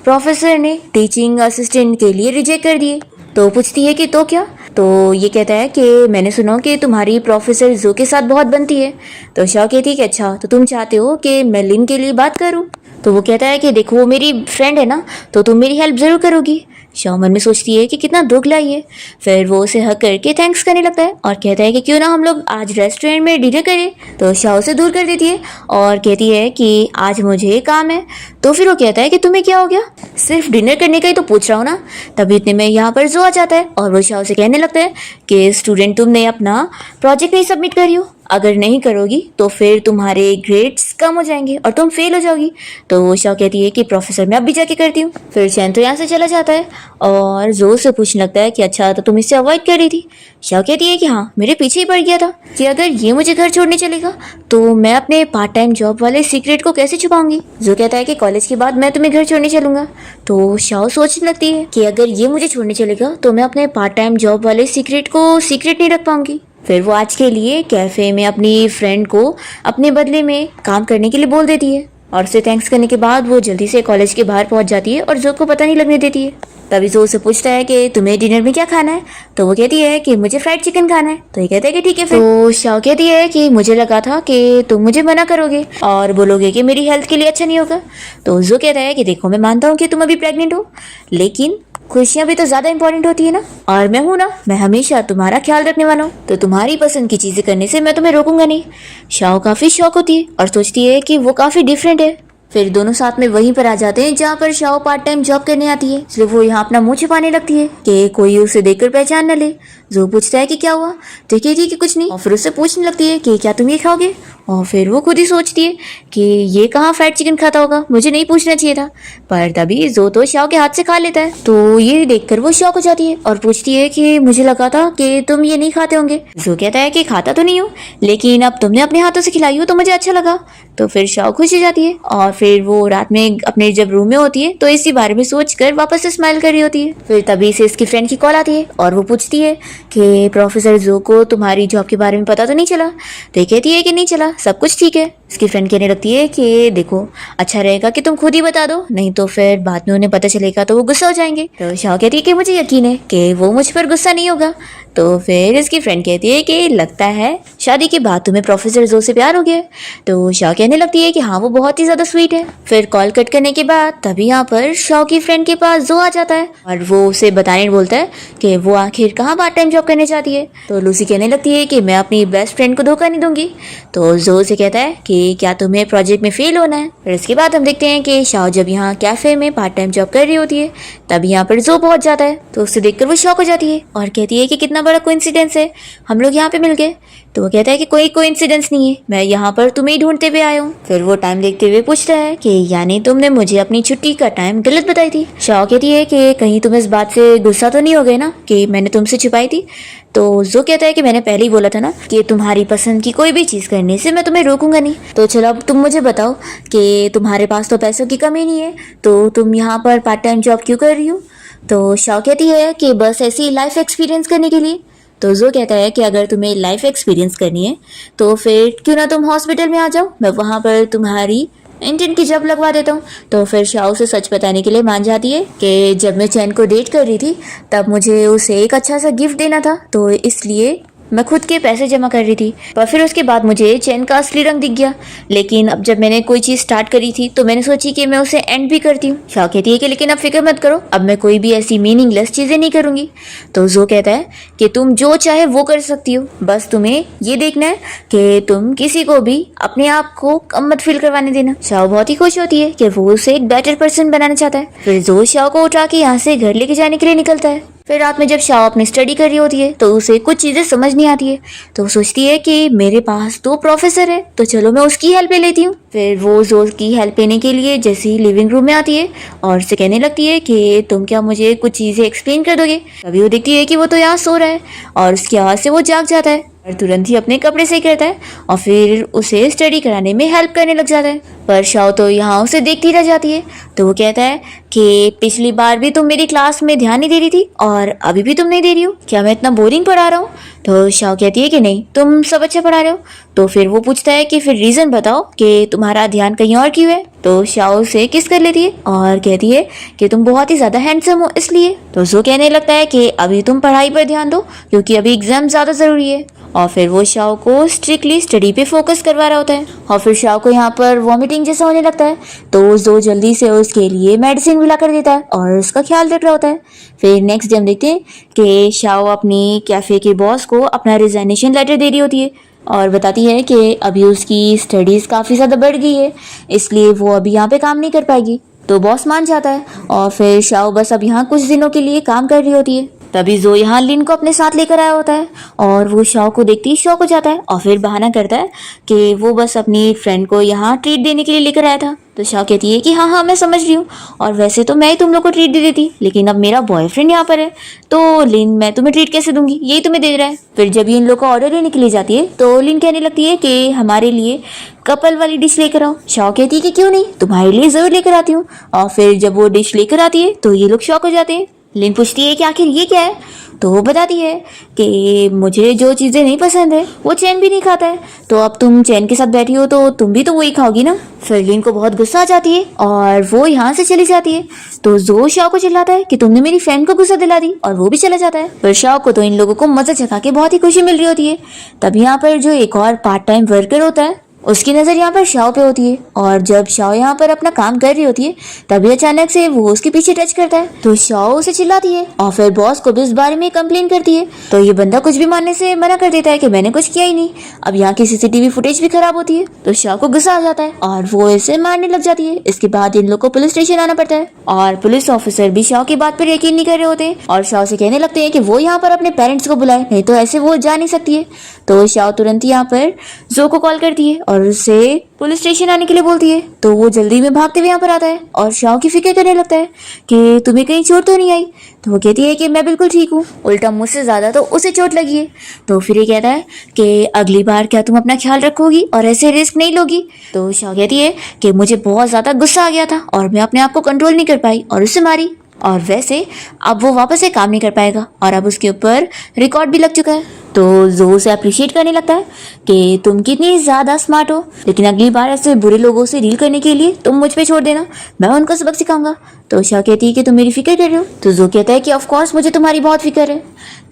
प्रोफेसर ने टीचिंग असिस्टेंट के लिए रिजेक्ट कर दिए। तो पूछती है कि तो क्या। तो ये कहता है कि मैंने सुना कि तुम्हारी प्रोफेसर जो के साथ बहुत बनती है। तो शाओ कहती है कि अच्छा, तो तुम चाहते हो कि मैं लिन के लिए बात करूं। तो वो कहता है कि देखो वो मेरी फ्रेंड है ना, तो तुम मेरी हेल्प ज़रूर करोगी। शाओ मन में सोचती है कि कितना दुख लाई है। फिर वो उसे हक करके थैंक्स करने लगता है और कहता है कि क्यों ना हम लोग आज रेस्टोरेंट में डिनर करें। तो शाओ उसे दूर कर देती है और कहती है कि आज मुझे काम है। तो फिर वो कहता है कि तुम्हें क्या हो गया, सिर्फ डिनर करने का ही तो पूछ रहा हूँ ना। तभी इतने में यहाँ पर जो आ जाता है और वो शाओ से कहने लगता है कि स्टूडेंट तुमने अपना प्रोजेक्ट नहीं सबमिट करी हो, अगर नहीं करोगी तो फिर तुम्हारे ग्रेड्स कम हो जाएंगे और तुम फेल हो जाओगी। तो वो शाओ कहती है कि प्रोफेसर मैं अभी जाके करती हूँ। फिर चैन तो यहाँ से चला जाता है और जोर से पूछने लगता है कि अच्छा, तो तुम इससे अवॉइड कर रही थी। शाओ कहती है कि हाँ, मेरे पीछे ही पड़ गया था कि अगर ये मुझे घर छोड़ने चलेगा तो मैं अपने पार्ट टाइम जॉब वाले सीक्रेट को कैसे छुपाऊंगी। जो कहता है कि कॉलेज के बाद मैं तुम्हें घर छोड़ने चलूंगा। तो शाओ सोचने लगती है कि अगर ये मुझे छोड़ने चलेगा तो मैं अपने पार्ट टाइम जॉब वाले सीक्रेट को सीक्रेट नहीं रख पाऊंगी। फिर वो आज के लिए कैफे में अपनी फ्रेंड को अपने बदले में काम करने के लिए बोल देती है और उसे थैंक्स करने के बाद वो जल्दी से कॉलेज के बाहर पहुंच जाती है और जो को पता नहीं लगने देती है। तभी जो उसे पूछता है कि तुम्हें डिनर में क्या खाना है। तो वो कहती है कि मुझे फ्राइड चिकन खाना है। तो ये कहता है कि ठीक है। फिर तो शाओ कहती है कि मुझे लगा था कि तुम मुझे मना करोगे और बोलोगे कि मेरी हेल्थ के लिए अच्छा नहीं होगा। तो जो कहता है कि देखो मैं मानता हूँ कि तुम अभी प्रेग्नेंट हो, लेकिन खुशियाँ भी तो ज़्यादा इंपॉर्टेंट होती है ना, और मैं हूँ ना, मैं हमेशा तुम्हारा ख्याल रखने वाला हूँ, तो तुम्हारी पसंद की चीज़ें करने से मैं तुम्हें रोकूंगा नहीं। शाओ काफ़ी शौक होती है और सोचती है कि वो काफ़ी डिफरेंट है। फिर दोनों साथ में वहीं पर आ जाते हैं जहाँ पर शाओ पार्ट टाइम जॉब करने आती है, इसलिए वो यहाँ अपना मुंह छिपाने लगती है कि कोई उसे देखकर पहचान न ले। जो पूछता है कि क्या हुआ, तो कहती है कि कुछ नहीं, और फिर उससे पूछने लगती है कि क्या तुम ये खाओगे। और फिर वो खुद ही सोचती है कि ये कहाँ फ्राइड चिकन खाता होगा, मुझे नहीं पूछना चाहिए था। पर तभी जो तो शाओ के हाथ से खा लेता है। तो ये देखकर वो शॉक हो जाती है और पूछती है कि मुझे लगा था कि तुम ये नहीं खाते होंगे। जो कहता है कि खाता तो नहीं हूँ, लेकिन अब तुमने अपने हाथों से खिलाई हो तो मुझे अच्छा लगा। तो फिर शाओ खुश हो जाती है और फिर वो रात में अपने जब रूम में होती है तो इसी बारे में सोचकर वापस से स्माइल कर रही होती है। फिर तभी से इसकी फ्रेंड की कॉल आती है और वो पूछती है कि प्रोफेसर जो को तुम्हारी जॉब के बारे में पता तो नहीं चला। तो ये कहती है कि नहीं चला, सब कुछ ठीक है। इसकी फ्रेंड कहने लगती है कि देखो अच्छा रहेगा कि तुम खुद ही बता दो, नहीं तो फिर बाद में उन्हें पता चलेगा तो वो गुस्सा हो जाएंगे। तो शाओ कहती है कि मुझे यकीन है कि वो मुझ पर गुस्सा नहीं होगा। तो फिर इसकी फ्रेंड कहती है कि लगता है शादी के बाद तुम्हें प्रोफेसर जो से प्यार हो गया। तो शाओ कहने लगती है कि हाँ, वो बहुत ही ज्यादा स्वीट है। फिर कॉल कट करने के बाद तभी यहाँ पर शाओ की फ्रेंड के पास जो आ जाता है और वो उसे बताने बोलता है कि वो आखिर कहाँ पार्ट टाइम जॉब करने चाहती है। तो लूसी कहने लगती है कि मैं अपनी बेस्ट फ्रेंड को धोखा नहीं दूंगी। तो जो से कहता है कि क्या तुम्हें प्रोजेक्ट में फेल होना है। फिर इसके बाद हम देखते हैं कि शाओ जब यहाँ कैफे में पार्ट टाइम जॉब कर रही होती है तब यहाँ पर जो पहुंच जाता है। तो उसे देखकर वो शॉक हो जाती है और कहती है कि कितना बड़ा कोइंसिडेंस है, हम लोग यहाँ पे मिल गए। तो वो कहता है कि कोई कोइंसिडेंस नहीं है, मैं यहाँ पर तुम्हें ही ढूंढते हुए आया हूँ। फिर वो टाइम देखते हुए पूछता है कि यानी तुमने मुझे अपनी छुट्टी का टाइम गलत बताई थी। शाओ कहती है कि कहीं तुम इस बात से गुस्सा तो नहीं हो गए ना कि मैंने तुमसे छुपाई थी। तो जो कहता है कि मैंने पहले ही बोला था ना कि तुम्हारी पसंद की कोई भी चीज़ करने से मैं तुम्हें रोकूंगा नहीं। तो चलो अब तुम मुझे बताओ कि तुम्हारे पास तो पैसों की कमी नहीं है, तो तुम यहाँ पर पार्ट टाइम जॉब क्यों कर रही हो। तो शाओ कहती है कि बस ऐसी लाइफ एक्सपीरियंस करने के लिए। तो जो कहता है कि अगर तुम्हें लाइफ एक्सपीरियंस करनी है तो फिर क्यों ना तुम हॉस्पिटल में आ जाओ, मैं वहाँ पर तुम्हारी इंटर्न की जॉब लगवा देता हूँ। तो फिर शाओ से सच बताने के लिए मान जाती है कि जब मैं चैन को डेट कर रही थी तब मुझे उसे एक अच्छा सा गिफ्ट देना था, तो इसलिए मैं खुद के पैसे जमा कर रही थी। पर फिर उसके बाद मुझे चैन का असली रंग दिख गया, लेकिन अब जब मैंने कोई चीज़ स्टार्ट करी थी तो मैंने सोची कि मैं उसे एंड भी करती हूँ। शाओ कहती है कि लेकिन अब फिक्र मत करो, अब मैं कोई भी ऐसी मीनिंगलेस चीज़ें नहीं करूँगी। तो जो कहता है कि तुम जो चाहे वो कर सकती हो, बस तुम्हें ये देखना है कि तुम किसी को भी अपने आप को कम मत फील करवाने देना। शाओ बहुत ही खुश होती है कि वो उसे एक बेटर पर्सन बनाना चाहता है। फिर जो शाओ को उठा के यहाँ से घर लेके जाने के लिए निकलता है। फिर रात में जब शाओ अपनी स्टडी कर रही होती है तो उसे कुछ चीज़ें समझ नहीं आती है, तो वो सोचती है कि मेरे पास तो प्रोफेसर है, तो चलो मैं उसकी हेल्प ले लेती हूँ। फिर वो जो की हेल्प लेने के लिए जैसे ही लिविंग रूम में आती है और उसे कहने लगती है कि तुम क्या मुझे कुछ चीज़ें एक्सप्लेन कर दोगे। तभी वो देखती है कि वो तो यहाँ सो रहा है और उसकी आवाज़ से वो जाग जाता है और तुरंत ही अपने कपड़े सही करता है और फिर उसे स्टडी कराने में हेल्प करने लग जाता है। पर शाओ तो यहाँ उसे देखती रह जाती है, तो वो कहता है कि पिछली बार भी तुम मेरी क्लास में ध्यान नहीं दे रही थी और अभी भी तुम नहीं दे रही हो, क्या मैं इतना बोरिंग पढ़ा रहा हूँ। तो शाओ कहती है कि नहीं, तुम सब अच्छा पढ़ा रहे हो। तो फिर वो पूछता है कि फिर रीज़न बताओ कि तुम्हारा ध्यान कहीं और क्यों है। तो शाओ से किस कर लेती है और कहती है कि तुम बहुत ही ज़्यादा हैंडसम हो इसलिए। तो जो कहने लगता है कि अभी तुम पढ़ाई पर ध्यान दो क्योंकि अभी एग्जाम ज़्यादा ज़रूरी है। और फिर वो शाओ को स्ट्रिक्टली स्टडी पे फोकस करवा रहा होता है और फिर शाओ को यहाँ पर वॉमिटिंग जैसा होने लगता है, तो जो जल्दी से उसके लिए मेडिसिन भी ला कर देता है और उसका ख्याल रख रहा होता है। फिर नेक्स्ट डे हम देखते हैं कि शाओ अपनी कैफ़े के बॉस को अपना रिजाइनेशन लेटर दे रही होती है और बताती है कि अभी उसकी स्टडीज़ काफ़ी ज़्यादा बढ़ गई है, इसलिए वो अभी यहाँ पे काम नहीं कर पाएगी। तो बॉस मान जाता है और फिर शाओ बस अब यहाँ कुछ दिनों के लिए काम कर रही होती है। तभी जो यहाँ लिन को अपने साथ लेकर आया होता है और वो शाओ को देखते ही शॉक हो जाता है और फिर बहाना करता है कि वो बस अपनी फ्रेंड को यहाँ ट्रीट देने के लिए लेकर आया था। तो शाओ कहती है कि हाँ मैं समझ रही हूँ और वैसे तो मैं ही तुम लोग को ट्रीट दे देती, लेकिन अब मेरा बॉयफ्रेंड यहाँ पर है तो लिन मैं तुम्हें ट्रीट कैसे दूंगी, यही तुम्हें दे रहा है। फिर जब ये इन लोग को ऑर्डर लेने के लिए जाती है तो लिन कहने लगती है कि हमारे लिए कपल वाली डिश लेकर आओ। शाओ कहती है कि क्यों नहीं, तुम्हारे लिए ज़रूर लेकर आती हूँ। और फिर जब वो डिश लेकर आती है तो ये लोग शॉक हो जाते हैं। लिन पूछती है कि आखिर ये क्या है, तो वो बताती है कि मुझे जो चीज़ें नहीं पसंद है वो चैन भी नहीं खाता है, तो अब तुम चैन के साथ बैठी हो तो तुम भी तो वही खाओगी ना। फिर लिन को बहुत गुस्सा आ जाती है और वो यहाँ से चली जाती है। तो जो शाओ को चिल्लाता है कि तुमने मेरी फ्रेंड को गुस्सा दिला दी और वो भी चला जाता है। पर शाओ को तो इन लोगों को मजा चखा के बहुत ही खुशी मिल रही होती है। तब यहाँ पर जो एक और पार्ट टाइम वर्कर होता है उसकी नज़र यहाँ पर शाओ पे होती है और जब शाओ यहाँ पर अपना काम कर रही होती है तभी अचानक से वो उसके पीछे टच करता है, तो शाओ उसे चिल्लाती है और फिर बॉस को भी इस बारे में कंप्लेन करती है। तो ये बंदा कुछ भी मानने से मना कर देता है कि मैंने कुछ किया ही नहीं। अब यहाँ की सीसीटीवी फुटेज भी खराब होती है, तो शाओ को गुस्सा आ जाता है और वो इसे मारने लग जाती है। इसके बाद इन लोग को पुलिस स्टेशन आना पड़ता है और पुलिस ऑफिसर भी शाओ की बात पर यकीन नहीं कर रहे होते और शाओ से कहने लगते हैं कि वो यहाँ पर अपने पेरेंट्स को बुलाए, नहीं तो ऐसे वो जा नहीं सकती है। तो शाओ तुरंत यहाँ पर जो को कॉल करती है और उसे पुलिस स्टेशन आने के लिए बोलती है। तो वो जल्दी में भागते हुए यहाँ पर आता है और शाओ की फिक्र करने लगता है कि तुम्हें कहीं चोट तो नहीं आई। तो वो कहती है कि मैं बिल्कुल ठीक हूँ, उल्टा मुझसे ज़्यादा तो उसे चोट लगी है। तो फिर ये कहता है कि अगली बार क्या तुम अपना ख्याल रखोगी और ऐसे रिस्क नहीं लोगी। तो शाओ कहती है कि मुझे बहुत ज़्यादा गुस्सा आ गया था और मैं अपने आप को कंट्रोल नहीं कर पाई और उसे मारी, और वैसे अब वो वापस से काम नहीं कर पाएगा और अब उसके ऊपर रिकॉर्ड भी लग चुका है। तो जो उसे अप्रिशिएट करने लगता है कि तुम कितनी ज़्यादा स्मार्ट हो, लेकिन अगली बार ऐसे बुरे लोगों से डील करने के लिए तुम मुझ पे छोड़ देना, मैं उनको सबक सिखाऊंगा। तो शाओ कहती है कि तुम मेरी फिक्र कर रहे हो। तो जो कहता है कि ऑफ कोर्स मुझे तुम्हारी बहुत फिक्र है।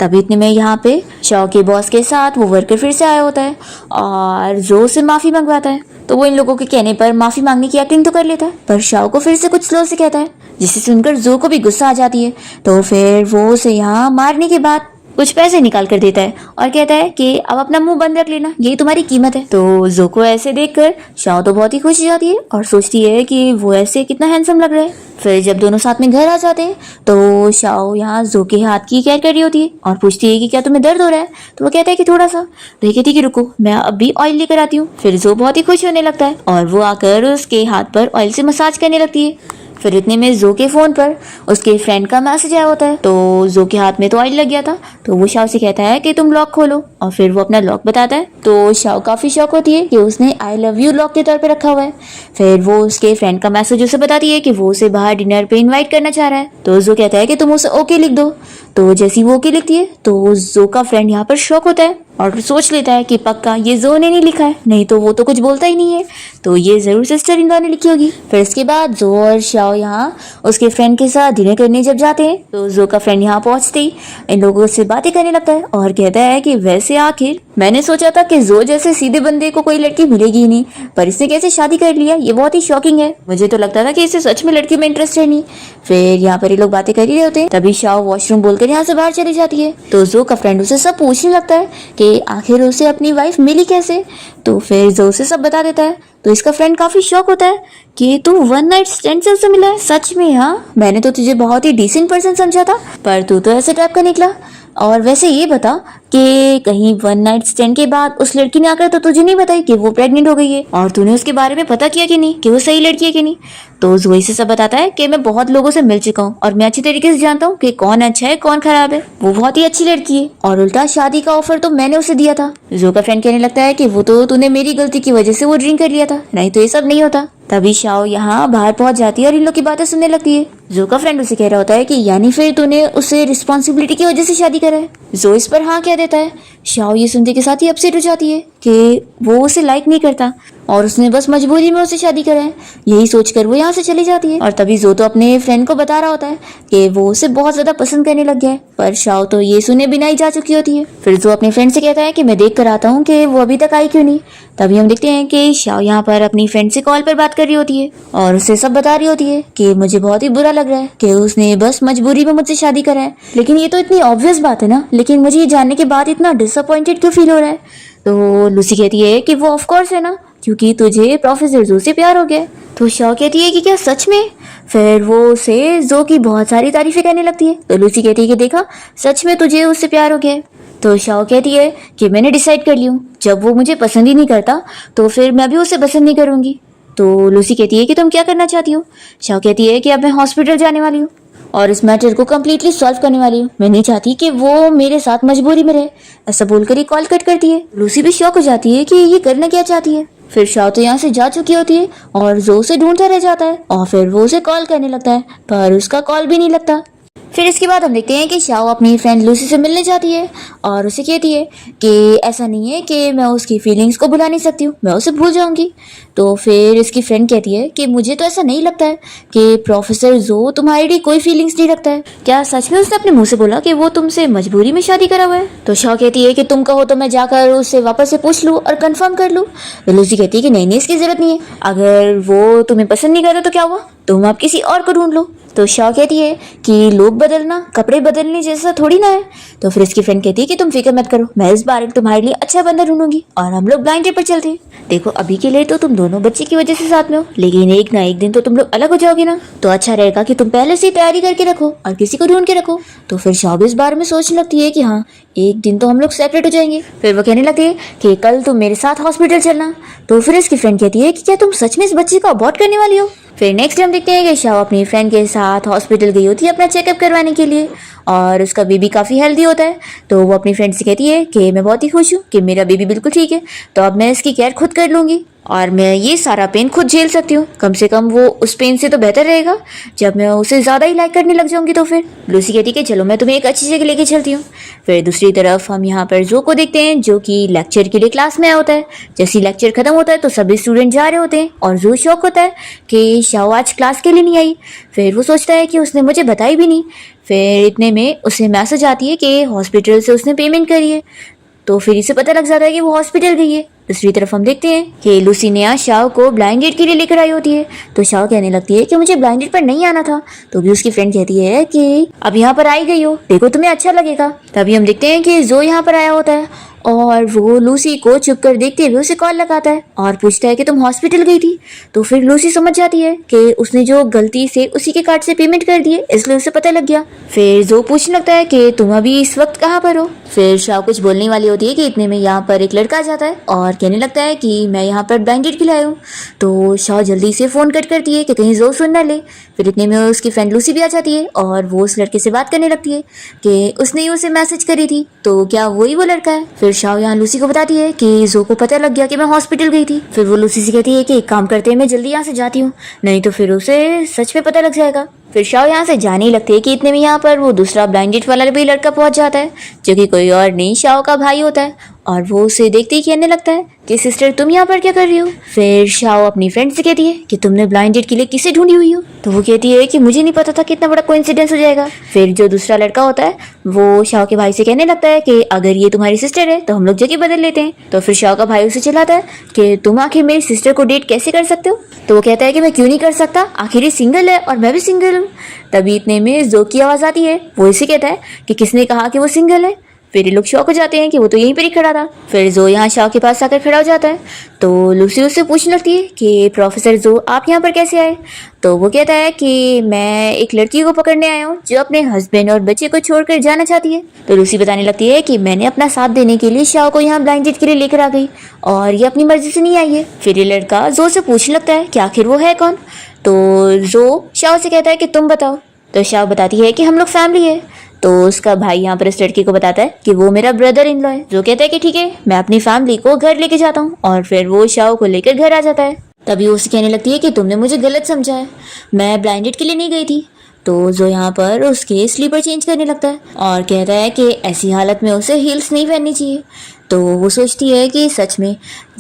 तभी इतने में यहाँ पे शाओ के बॉस के साथ वो वर्कर फिर से आया होता है और जो से माफ़ी मंगवाता है। तो वो इन लोगों के कहने पर माफ़ी मांगने की एक्टिंग तो कर लेता है, पर शाओ को फिर से कुछ स्लो से कहता है, जिसे सुनकर जो को भी गुस्सा आ जाती है। तो फिर वो उसे यहाँ मारने के बाद कुछ पैसे निकाल कर देता है और कहता है कि अब अपना मुंह बंद रख लेना, यही तुम्हारी कीमत है। तो जो को ऐसे देखकर शाओ तो बहुत ही खुश हो जाती है और सोचती है कि वो ऐसे कितना हैंडसम लग रहा है। फिर जब दोनों साथ में घर आ जाते हैं तो शाओ यहाँ जो के हाथ की केयर कर रही होती है और पूछती है कि क्या तुम्हें दर्द हो रहा है। तो वो कहता है कि थोड़ा सा। तो ये कहती है कि रुको मैं अभी ऑयल लेकर आती हूँ। फिर जो बहुत ही खुश होने लगता है और वो आकर उसके हाथ पर ऑयल से मसाज करने लगती है। फिर इतने में जो के फ़ोन पर उसके फ्रेंड का मैसेज आया होता है। तो जो के हाथ में तो ऑयल लग गया था, तो वो शाओ से कहता है कि तुम लॉक खोलो और फिर वो अपना लॉक बताता है। तो शाओ काफ़ी शॉक होती है कि उसने आई लव यू लॉक के तौर पे रखा हुआ है। फिर वो उसके फ्रेंड का मैसेज उसे बताती है कि वो उसे बाहर डिनर पे इनवाइट करना चाह रहा है। तो जो कहता है कि तुम उसे ओके लिख दो। तो जैसी वो ओके लिखती है तो जो का फ्रेंड यहाँ पर शॉक होता है और सोच लेता है कि पक्का ये जो ने नहीं लिखा है, नहीं तो वो तो कुछ बोलता ही नहीं है, तो ये जरूर सिस्टर इन लॉ ने लिखी होगी। फिर इसके बाद जो और शाओ यहाँ उसके फ्रेंड के साथ डिनर करने जब जाते हैं तो जो का फ्रेंड यहाँ पहुँचते ही इन लोगों से बातें करने लगता है और कहता है कि वैसे आखिर मैंने सोचा था कि जो जैसे सीधे बंदे को कोई लड़की मिलेगी ही नहीं, पर इसने कैसे शादी कर लिया, ये बहुत ही शॉकिंग है। मुझे तो लगता था कि इसे सच में लड़की में इंटरेस्ट है नहीं। फिर यहाँ पर ये लोग बातें कर ही रहे होते हैं, तभी शाओ वॉशरूम बोलकर यहाँ से बाहर चली जाती है। तो जो का फ्रेंड उसे सब पूछने लगता है कि आखिर उसे अपनी वाइफ मिली कैसे। तो फिर जो उसे सब बता देता है। तो इसका फ्रेंड काफी शॉक होता है कि तू वन नाइट स्टैंड से उससे मिला है। सच में? हाँ, मैंने तो तुझे बहुत ही डिसेंट पर्सन समझा था, पर तू तो ऐसे टाइप का निकला। और वैसे ये बता कि कहीं वन नाइट स्टैंड के बाद उस लड़की ने आकर तो तुझे नहीं बताई कि वो प्रेग्नेंट हो गई है, और तूने उसके बारे में पता किया कि नहीं कि वो सही लड़की है कि नहीं। तो जोई से सब बताता है कि मैं बहुत लोगों से मिल चुका हूँ और मैं अच्छी तरीके से जानता हूँ कि कौन अच्छा है कौन खराब है। वो बहुत ही अच्छी लड़की है और उल्टा शादी का ऑफर तो मैंने उसे दिया था। जो का फ्रेंड कहने लगता है कि वो तो तूने मेरी गलती की वजह से वो ड्रिंक कर लिया था, नहीं तो ये सब नहीं होता। तभी शाओ यहाँ बाहर पहुंच जाती है और इन लोग की बातें सुनने लगती है। जो का फ्रेंड उसे कह रहा होता है कि यानी फिर तूने उसे रिस्पॉन्सिबिलिटी की वजह से शादी करा है। जो इस पर हाँ कह देता है। शाओ ये सुनते के साथ ही अपसेट हो जाती है कि वो उसे लाइक नहीं करता और उसने बस मजबूरी में उसे शादी करा है। यही सोचकर वो यहाँ से चली जाती है। और तभी जो तो अपने फ्रेंड को बता रहा होता है कि वो उसे बहुत ज्यादा पसंद करने लग गया है, पर शाओ तो ये सुने बिना ही जा चुकी होती है। फिर जो अपने फ्रेंड से कहता है कि मैं देख कर आता हूँ कि वो अभी तक आई क्यों नहीं। तभी हम देखते हैं कि शाओ यहाँ पर अपनी फ्रेंड से कॉल पर बात कर रही होती है और उसे सब बता रही होती है कि मुझे बहुत ही बुरा लग रहा है कि उसने बस मजबूरी में मुझसे शादी करा है, लेकिन ये तो इतनी ऑब्वियस बात है ना, लेकिन मुझे ये जानने के बाद इतना डिसअपॉइंटेड क्यों फील हो रहा है। तो लूसी कहती है कि वो ऑफ कोर्स है ना, क्योंकि तुझे प्रोफेसर जो से प्यार हो गया है। तो शाओ कहती है कि क्या सच में। फिर वो उसे जो की बहुत सारी तारीफें करने लगती है। तो लूसी कहती है कि देखा, सच में तुझे उससे प्यार हो गया है। तो शाओ कहती है कि मैंने डिसाइड कर लिया हूँ, जब वो मुझे पसंद ही नहीं करता तो फिर मैं भी उसे पसंद नहीं करूंगी। तो लूसी कहती है कि तुम क्या करना चाहती हो। शाओ कहती है कि अब मैं हॉस्पिटल जाने वाली हूँ और इस मैटर को कम्प्लीटली सॉल्व करने वाली हूँ। मैं नहीं चाहती कि वो मेरे साथ मजबूरी में रहे। ऐसा बोलकर ही कॉल कट करती है। लूसी भी शॉक हो जाती है कि ये करना क्या चाहती है। फिर शाओ तो यहाँ से जा चुकी होती है और जो उसे ढूंढता रह जाता है और फिर वो उसे कॉल करने लगता है, पर उसका कॉल भी नहीं लगता। फिर इसके बाद हम देखते हैं कि शाओ अपनी फ्रेंड लूसी से मिलने जाती है और उसे कहती है कि ऐसा नहीं है कि मैं उसकी फीलिंग्स को भुला नहीं सकती हूँ, मैं उसे भूल जाऊंगी। तो फिर इसकी फ्रेंड कहती है कि मुझे तो ऐसा नहीं लगता है कि प्रोफेसर जो तुम्हारे लिए कोई फीलिंग्स नहीं रखता है। क्या सच में उसने अपने मुंह से बोला कि वो तुमसे मजबूरी में शादी करा हुआ है। तो शाओ कहती है कि तुम कहो तो मैं जाकर उससे वापस से पूछ लूँ और कंफर्म कर लूँ। तो लूसी कहती है कि नहीं, इसकी जरूरत नहीं है, अगर वो तुम्हें पसंद नहीं करता तो क्या हुआ, तुम आप किसी और को ढूंढ लो। तो शाओ कहती है कि लोग बदलना कपड़े बदलने जैसा थोड़ी ना है। तो फिर इसकी फ्रेंड कहती है कि तुम फिक्र मत करो, मैं इस बार तुम्हारे लिए अच्छा बंदा ढूंढूंगी और हम लोग ब्लाइंड डेट पर चलते हैं। देखो अभी के लिए तो तुम दोनों बच्चे की वजह से साथ में हो, लेकिन एक ना एक दिन तो तुम लोग अलग हो जाओगे ना, तो अच्छा रहेगा कि तुम पहले से ही तैयारी करके रखो और किसी को ढूंढ के रखो। तो फिर शाओ इस बारे में सोचने लगती है कि हाँ, एक दिन तो हम लोग सेपरेट हो जाएंगे। फिर वो कहने लगती है कि कल तुम मेरे साथ हॉस्पिटल चलना। तो फिर इसकी फ्रेंड कहती है कि क्या तुम सच में इस बच्चे को अबॉर्ट करने वाली हो। फिर नेक्स्ट हम देखते हैं कि शाओ अपनी फ्रेंड के साथ हॉस्पिटल गई होती है अपना चेकअप करवाने के लिए और उसका बेबी काफ़ी हेल्दी होता है। तो वो अपनी फ्रेंड से कहती है कि मैं बहुत ही खुश हूँ कि मेरा बेबी बिल्कुल ठीक है, तो अब मैं इसकी केयर खुद कर लूँगी और मैं ये सारा पेन खुद झेल सकती हूँ। कम से कम वो उस पेन से तो बेहतर रहेगा जब मैं उसे ज़्यादा ही लाइक करने लग जाऊंगी। तो फिर लूसी कहती है कि चलो मैं तुम्हें एक अच्छी जगह लेके चलती हूँ। फिर दूसरी तरफ हम यहाँ पर जो को देखते हैं जो कि लेक्चर के लिए क्लास में आया होता है। जैसे ही लेक्चर खत्म होता है तो सभी स्टूडेंट जा रहे होते हैं और जो शौक होता है कि शाओ आज क्लास के लिए नहीं आई। फिर वो सोचता है कि उसने मुझे बताई भी नहीं। फिर इतने में उसे मैसेज आती है कि हॉस्पिटल से उसने पेमेंट करी है। तो फिर इसे पता लग जाता है कि वो हॉस्पिटल गई है। दूसरी तरफ हम देखते हैं कि लूसी ने आज शाओ को ब्लाइंड डेट के लिए लेकर आई होती है। तो शाओ कहने लगती है कि मुझे ब्लाइंड डेट पर नहीं आना था। तो भी उसकी फ्रेंड कहती है कि अब यहाँ पर आई गई हो, देखो तुम्हें अच्छा लगेगा। तभी हम देखते हैं कि जो यहाँ पर आया होता है और वो लूसी को चुप कर देखते हुए उसे कॉल लगाता है और पूछता है कि तुम हॉस्पिटल गई थी। तो फिर लूसी समझ जाती है कि उसने जो गलती से उसी के कार्ड से पेमेंट कर दी है, इसलिए उसे पता लग गया। फिर जो पूछने लगता है कि तुम अभी इस वक्त कहाँ पर हो। फिर शाओ कुछ बोलने वाली होती है कि इतने में यहाँ पर एक लड़का आ जाता है और कहने लगता है कि मैं यहाँ पर ब्लाइंड डेट के लिए आया हूँ। तो शाओ जल्दी से फोन कट करती है कि कहीं जो सुन ना ले। फिर इतने में उसकी फ्रेंड लूसी भी आ जाती है और वो उस लड़के से बात करने लगती है कि उसने ही उसे मैसेज करी थी, तो क्या वही वो लड़का है। फिर शाओ यहाँ लूसी को बताती है कि जो को पता लग गया कि मैं हॉस्पिटल गई थी। फिर वो लूसी से कहती है कि एक काम करते हैं, मैं जल्दी यहाँ से जाती हूँ, नहीं तो फिर उसे सच में पता लग जाएगा। फिर शाओ यहाँ से जाने ही लगती है कि इतने में यहाँ पर वो दूसरा ब्लाइंड डेट वाला भी लड़का पहुंच जाता है जो कि कोई और नहीं शाओ का भाई होता है और वो उसे देखते ही कहने लगता है कि सिस्टर तुम यहाँ पर क्या कर रही हो। फिर शाओ अपनी फ्रेंड से कहती है कि तुमने ब्लाइंड डेट के लिए किसे ढूंढी हुई हो। तो वो कहती है कि मुझे नहीं पता था कि इतना बड़ा कोइंसिडेंस हो जाएगा। फिर जो दूसरा लड़का होता है वो शाओ के भाई से कहने लगता है कि अगर ये तुम्हारी सिस्टर है तो हम लोग जगह बदल लेते हैं। तो फिर शाओ का भाई उसे चिल्लाता है कि तुम आखिर मेरी सिस्टर को डेट कैसे कर सकते हो। तो वो कहता है कि मैं क्यों नहीं कर सकता, आखिर ये सिंगल है और मैं भी सिंगल हूँ। तभी इतने में जो की आवाज़ आती है, वो इसे कहता है कि किसने कहा कि वो सिंगल है। फिर ये लोग शॉक हो जाते हैं कि वो तो यहीं पर ही खड़ा था। फिर जो यहाँ शाओ के पास आकर खड़ा हो जाता है तो लूसी उससे पूछने लगती है कि प्रोफेसर जो आप यहाँ पर कैसे आए। तो वो कहता है कि मैं एक लड़की को पकड़ने आया हूँ जो अपने हस्बैंड और बच्चे को छोड़कर जाना चाहती है। तो लूसी बताने लगती है कि मैंने अपना साथ देने के लिए शाओ को यहाँ ब्लाइंड डेट के लिए लेकर आ गई और ये अपनी मर्जी से नहीं आई है। फिर ये लड़का जो से पूछने लगता है कि आखिर वो है कौन। तो जो शाओ से कहता है कि तुम बताओ। तो शाओ बताती है कि हम लोग फैमिली है। तो उसका भाई यहाँ पर इस लड़की को बताता है कि वो मेरा ब्रदर इन लॉ है। जो कहता है कि ठीक है मैं अपनी फैमिली को घर लेके जाता हूँ। और फिर वो शाओ को लेकर घर आ जाता है। तभी वो उसे कहने लगती है कि तुमने मुझे गलत समझा है, मैं ब्लाइंड डेट के लिए नहीं गई थी। तो जो यहाँ पर उसके स्लीपर चेंज करने लगता है और कहता है कि ऐसी हालत में उसे हील्स नहीं पहननी चाहिए। तो वो सोचती है कि सच में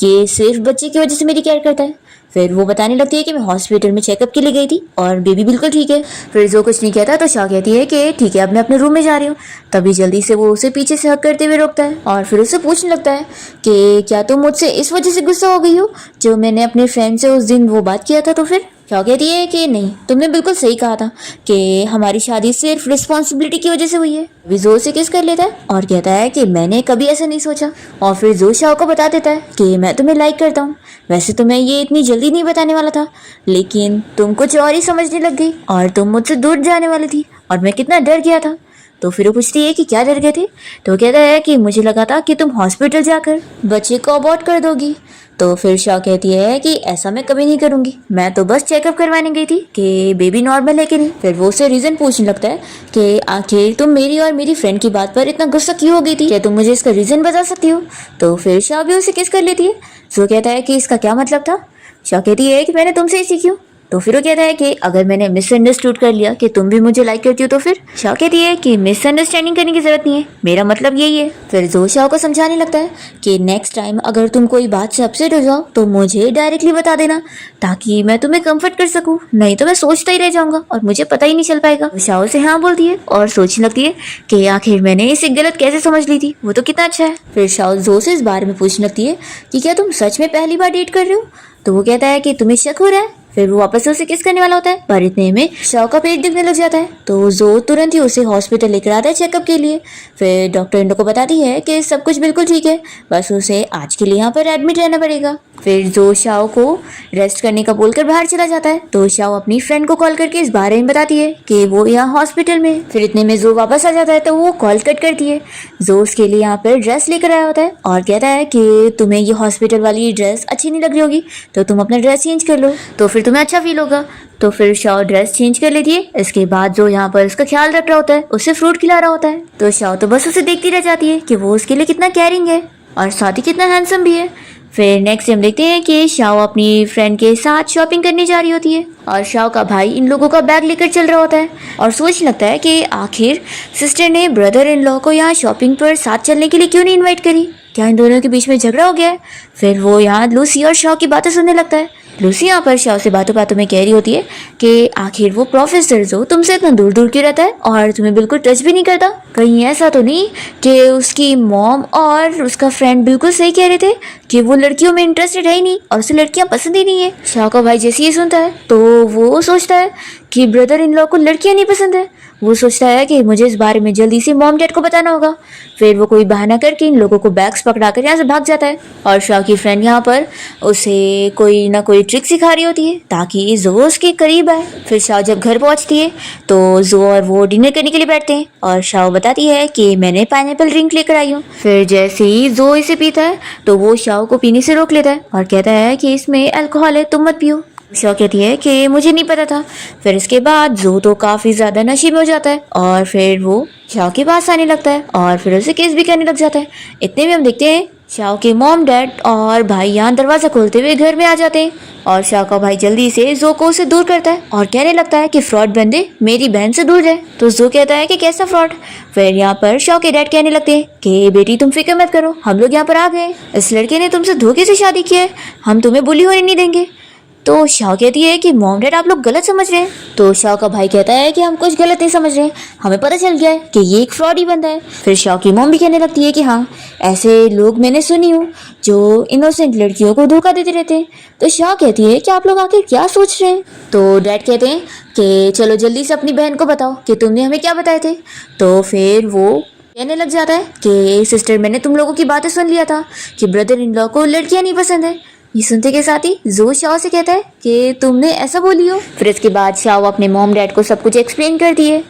ये सिर्फ बच्चे की वजह से मेरी केयर करता है। फिर वो बताने लगती है कि मैं हॉस्पिटल में चेकअप के लिए गई थी और बेबी बिल्कुल ठीक है। फिर जो कुछ नहीं कहता तो शाह कहती है कि ठीक है अब मैं अपने रूम में जा रही हूँ। तभी जल्दी से वो उसे पीछे से हक करते हुए रोकता है और फिर उससे पूछने लगता है कि क्या तुम मुझसे इस वजह से गुस्सा हो गई हो जो मैंने अपने फ्रेंड से उस दिन वो बात किया था। तो फिर शाह कहती है कि नहीं, तुमने बिल्कुल सही कहा था कि हमारी शादी सिर्फ रिस्पॉन्सिबिलिटी की वजह से हुई है। अभी जोर से किस कर लेता है और कहता है कि मैंने कभी ऐसा नहीं सोचा। और फिर जोर शाह को बता देता है कि मैं तुम्हें लाइक करता हूँ। वैसे तो मैं ये इतनी जल्दी नहीं बताने वाला था, लेकिन तुम कुछ और ही समझने लग गई और तुम मुझसे दूर जाने वाली थी और मैं कितना डर गया था। तो फिर वो पूछती है कि क्या डर गए थे। तो कहता है कि मुझे लगा था कि तुम हॉस्पिटल जाकर बच्चे को अबॉर्ट कर दोगी। तो फिर शाह कहती है कि ऐसा मैं कभी नहीं करूंगी, मैं तो बस चेकअप करवाने गई थी कि बेबी नॉर्मल है कि नहीं। फिर वो उससे रीजन पूछने लगता है कि आखिर तुम मेरी और मेरी फ्रेंड की बात पर इतना गुस्सा क्यों हो गई थी, क्या तुम मुझे इसका रीजन बता सकती हो। तो फिर शाह भी उसे किस कर लेती है। जो कहता है कि इसका क्या मतलब था। शाह कहती है कि मैंने तुमसे ही सीखी हूँ। तो फिर वो कहता है कि अगर मैंने मिसअंडरस्टूड कर लिया कि तुम भी मुझे लाइक करती हो तो फिर। शाह कहती है कि मिसअंडरस्टैंडिंग करने की जरूरत नहीं है, मेरा मतलब यही है। फिर जो शाह को समझाने लगता है कि नेक्स्ट टाइम अगर तुम कोई बात से अपसेट हो जाओ तो मुझे डायरेक्टली बता देना ताकि मैं तुम्हें कंफर्ट कर सकूं, नहीं तो मैं सोचता ही रह जाऊंगा और मुझे पता ही नहीं चल पाएगा। शाह से हाँ बोलती है और सोचने लगती है कि आखिर मैंने इसे गलत कैसे समझ ली थी, वो तो कितना अच्छा है। फिर शाह जो से इस बारे में पूछने लगती है कि क्या तुम सच में पहली बार डेट कर रहे हो। तो वो कहता है कि तुम्हें शक हो रहा है। फिर वो वापस से उसे किस करने वाला होता है, पर इतने में शाह का पेट दुखने लग जाता है। तो जो तुरंत ही उसे हॉस्पिटल लेकर आता है चेकअप के लिए। फिर डॉक्टर इंडो को बताती है कि सब कुछ बिल्कुल ठीक है, बस उसे आज के लिए यहाँ पर एडमिट रहना पड़ेगा। फिर जो शाह को रेस्ट करने का बोलकर बाहर चला जाता है। तो शाह अपनी फ्रेंड को कॉल करके इस बारे में बताती है कि वो यहाँ हॉस्पिटल में। फिर इतने में जो वापस आ जाता है तो वो कॉल कट करती है। जो उसके लिए यहाँ पर ड्रेस लेकर आया होता है और कहता है कि तुम्हें ये हॉस्पिटल वाली ड्रेस अच्छी नहीं लग रही होगी तो तुम अपना ड्रेस चेंज कर लो, तो फिर तुम्हें अच्छा फील होगा। तो फिर शाह ड्रेस चेंज कर लेती है। इसके बाद जो यहाँ पर उसका ख्याल रख रहा होता है उसे फ्रूट खिला रहा होता है। तो शाह तो बस उसे देखती रह जाती है कि वो उसके लिए कितना केयरिंग है और साथ ही कितना हैंडसम भी है। फिर नेक्स्ट हम देखते हैं कि शाह अपनी फ्रेंड के साथ शॉपिंग करने जा रही होती है और शाह का भाई इन लोगों का बैग लेकर चल रहा होता है और सोचने लगता है कि आखिर सिस्टर ने ब्रदर इन लॉ को यहाँ शॉपिंग पर साथ चलने के लिए क्यों नहीं इनवाइट करी, क्या इन दोनों के बीच में झगड़ा हो गया है। फिर वो यहाँ लूसी और शाह की बातें सुनने लगता है। लूसी यहाँ पर शाह से बातों बातों में कह रही होती है कि आखिर वो प्रोफेसर जो तुमसे इतना दूर दूर क्यों रहता है और तुम्हें बिल्कुल टच भी नहीं करता, कहीं ऐसा तो नहीं कि उसकी मॉम और उसका फ्रेंड बिल्कुल सही कह रहे थे कि वो लड़कियों में इंटरेस्टेड है ही नहीं और उसे लड़कियां पसंद ही नहीं है। शाह का भाई जैसे ये सुनता है तो वो सोचता है कि ब्रदर इन लॉ को लड़कियां नहीं पसंद है। वो सोचता है कि मुझे इस बारे में जल्दी से मॉम डैड को बताना होगा। फिर वो कोई बहाना करके इन लोगों को बैग्स पकड़ा कर यहाँ से भाग जाता है और शाह की फ्रेंड यहाँ पर उसे कोई ना कोई ट्रिक सिखा रही होती है ताकि जो उसके करीब आए। फिर शाह जब घर पहुँचती है तो जो और वो डिनर करने के लिए बैठते हैं और शाह बताती है कि मैंने पाइनएप्पल ड्रिंक लेकर आई हूँ। फिर जैसे ही जो इसे पीता है तो वो शाह को पीने से रोक लेता है और कहता है कि इसमें अल्कोहल है, तुम मत पियो। शाह कहती है कि मुझे नहीं पता था। फिर इसके बाद जो तो काफ़ी ज़्यादा नशे में हो जाता है और फिर वो शाह के पास आने लगता है और फिर उसे किस भी करने लग जाता है। इतने में हम देखते हैं शाओ के मॉम डैड और भाई यहाँ दरवाजा खोलते हुए घर में आ जाते हैं और शाओ का भाई जल्दी से जो को उसे दूर करता है और कहने लगता है कि फ्रॉड बंदे मेरी बहन से दूर रहे। तो जो कहता है कि कैसा फ्रॉड। फिर यहाँ पर शाओ के डैड कहने लगते हैं कि बेटी तुम फिक्र मत करो, हम लोग यहाँ पर आ गए, इस लड़के ने तुमसे धोखे से शादी की है, हम तुम्हें बुली होने नहीं देंगे। तो शाओ कहती है कि मॉम डैड आप लोग गलत समझ रहे हैं। तो शाओ का भाई कहता है कि हम कुछ गलत नहीं समझ रहे, हमें पता चल गया है कि ये एक फ्रॉड ही बंदा है। फिर शाओ की मॉम भी कहने लगती है कि हाँ ऐसे लोग मैंने सुनी हूँ जो इनोसेंट लड़कियों को धोखा देते रहते हैं। तो शाओ कहती है कि आप लोग आखिर क्या सोच रहे हैं। तो डैड कहते हैं कि चलो जल्दी से अपनी बहन को बताओ कि तुमने हमें क्या बताए थे। तो फिर वो कहने लग जाता है कि सिस्टर मैंने तुम लोगों की बातें सुन लिया था कि ब्रदर इन लॉ को लड़कियां नहीं पसंद है। ये सुनते के साथ ही जो शाओ से कहता है कि तुमने ऐसा बोली हो। फिर इसके बाद शाओ अपने मॉम डैड को सब कुछ एक्सप्लेन करती है।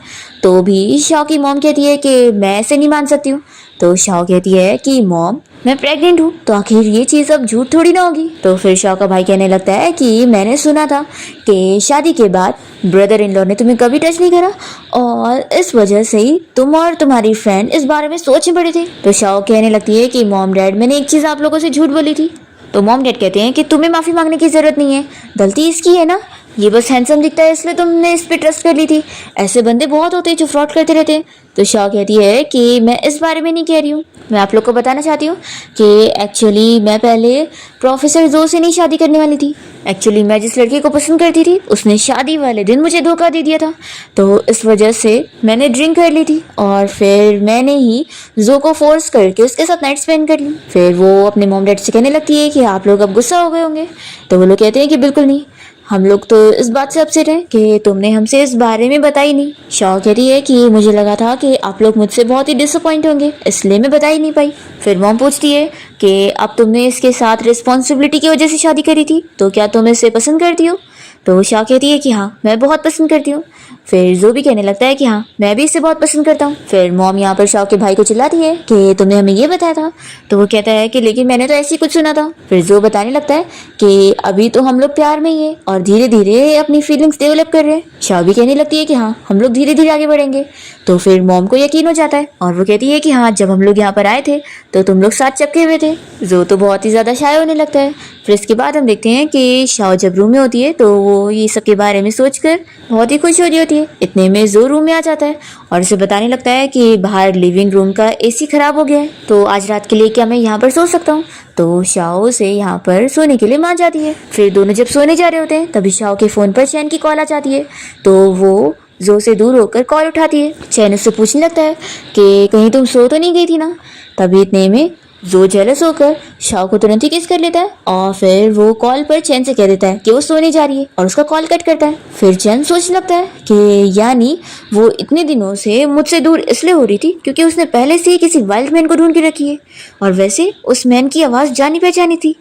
तो भी शाओ की मॉम कहती है कि मैं ऐसे नहीं मान सकती हूँ। तो शाओ कहती है कि मॉम मैं प्रेग्नेंट हूँ तो आखिर ये चीज़ अब झूठ थोड़ी ना होगी। तो फिर शाओ का भाई कहने लगता है कि मैंने सुना था कि शादी के बाद ब्रदर इन लॉ ने तुम्हें कभी टच नहीं करा और इस वजह से ही तुम और तुम्हारी फ्रेंड इस बारे में सोच पड़े थे। तो शाओ कहने लगती है कि मॉम डैड मैंने एक चीज़ आप लोगों से झूठ बोली थी। तो मॉम डैड कहते हैं कि तुम्हें माफ़ी मांगने की ज़रूरत नहीं है, गलती इसकी है ना, ये बस हैंडसम दिखता है इसलिए तुमने इस पे ट्रस्ट कर ली थी, ऐसे बंदे बहुत होते हैं जो फ्रॉड करते रहते हैं। तो शाह कहती है कि मैं इस बारे में नहीं कह रही हूँ, मैं आप लोग को बताना चाहती हूँ कि एक्चुअली मैं पहले प्रोफेसर जो से नहीं शादी करने वाली थी। एक्चुअली मैं जिस लड़की को पसंद करती थी उसने शादी वाले दिन मुझे धोखा दे दिया था, तो इस वजह से मैंने ड्रिंक कर ली थी और फिर मैंने ही जो को फोर्स करके उसके साथ नाइट स्पेंड कर ली। फिर वो अपने मॉम डैड से कहने लगती है कि आप लोग अब गुस्सा हो गए होंगे। तो वो लोग कहते हैं कि बिल्कुल नहीं, हम लोग तो इस बात से अपसेट हैं कि तुमने हमसे इस बारे में बताई नहीं। शाह कहती है कि मुझे लगा था कि आप लोग मुझसे बहुत ही डिसअपॉइंट होंगे इसलिए मैं बता ही नहीं पाई। फिर मॉम पूछती है कि अब तुमने इसके साथ रिस्पॉन्सिबिलिटी की वजह से शादी करी थी तो क्या तुम इसे पसंद करती हो। तो शाह कहती है कि हाँ मैं बहुत पसंद करती हूँ। फिर जो भी कहने लगता है कि हाँ मैं भी इसे बहुत पसंद करता हूँ। फिर मॉम यहाँ पर शाह के भाई को चिल्लाती है कि तुमने हमें ये बताया था। तो वो कहता है कि लेकिन मैंने तो ऐसे ही कुछ सुना था। फिर जो बताने लगता है कि अभी तो हम लोग प्यार में ही है और धीरे धीरे अपनी फीलिंग्स डेवलप कर रहे हैं। शाह भी कहने लगती है कि हाँ हम लोग धीरे धीरे आगे बढ़ेंगे। तो फिर मॉम को यकीन हो जाता है और वो कहती है कि हाँ जब हम लोग यहाँ पर आए थे तो तुम लोग साथ चपके हुए थे। जो तो बहुत ही ज़्यादा शाय होने लगता है। फिर इसके बाद हम देखते हैं कि शाह जब रूम में होती है तो वो ये सब के बारे में सोचकर बहुत ही खुश हो रही होती है। इतने में जो रूम में आ जाता है और उसे बताने लगता है कि बाहर लिविंग रूम का एसी खराब हो गया है तो आज रात के लिए क्या मैं यहाँ पर सो सकता हूँ। तो शाओ से यहाँ पर सोने के लिए मान जाती है। फिर दोनों जब सोने जा रहे होते हैं तभी शाओ के फ़ोन पर चैन की कॉल आ जाती है। तो वो जो से दूर होकर कॉल उठाती है। चैन उससे पूछने लगता है कि कहीं तुम सो तो नहीं गई थी ना। तभी इतने में जो जेलस होकर शाओ को तुरंत ही किस कर लेता है और फिर वो कॉल पर चैन से कह देता है कि वो सोने जा रही है और उसका कॉल कट करता है। फिर चैन सोचने लगता है कि यानी वो इतने दिनों से मुझसे दूर इसलिए हो रही थी क्योंकि उसने पहले से ही किसी वाइल्ड मैन को ढूंढ के रखी है और वैसे उस मैन की आवाज़ जानी पहचानी थी।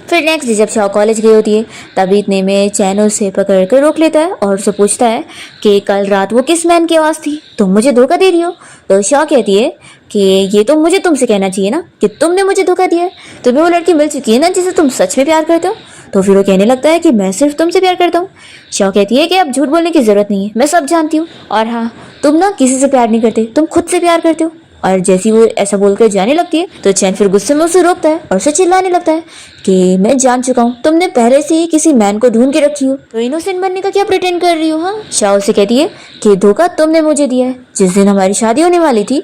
फिर नेक्स्ट डे जब शाओ कॉलेज गई होती है तभी इतने में चैन उसे पकड़ कर रोक लेता है और उससे पूछता है कि कल रात वो किस मैन की आवाज़ थी, तुम मुझे धोखा दे रही हो। तो शाओ कहती है कि ये तो मुझे तुमसे कहना चाहिए ना कि तुमने मुझे धोखा दिया है, तुम्हें वो लड़की मिल चुकी है ना जिसे तुम सच में प्यार करते हो। तो फिर वो कहने लगता है कि मैं सिर्फ तुमसे प्यार करता हूँ। शाओ कहती है कि अब झूठ बोलने की ज़रूरत नहीं है, मैं सब जानती हूँ और हाँ तुम ना किसी से प्यार नहीं करते, तुम खुद से प्यार करते हो। और जैसी वो ऐसा बोलकर जाने लगती है तो चैन फिर गुस्से में उसे रोकता है और उसे चिल्लाने लगता है कि मैं जान चुका हूँ तुमने पहले से ही किसी मैन को ढूंढ के रखी हो, तो इनोसेंट बनने का क्या प्रिटेंड कर रही हो। हाँ शाओ से कहती है कि धोखा तुमने मुझे दिया है, जिस दिन हमारी शादी होने वाली थी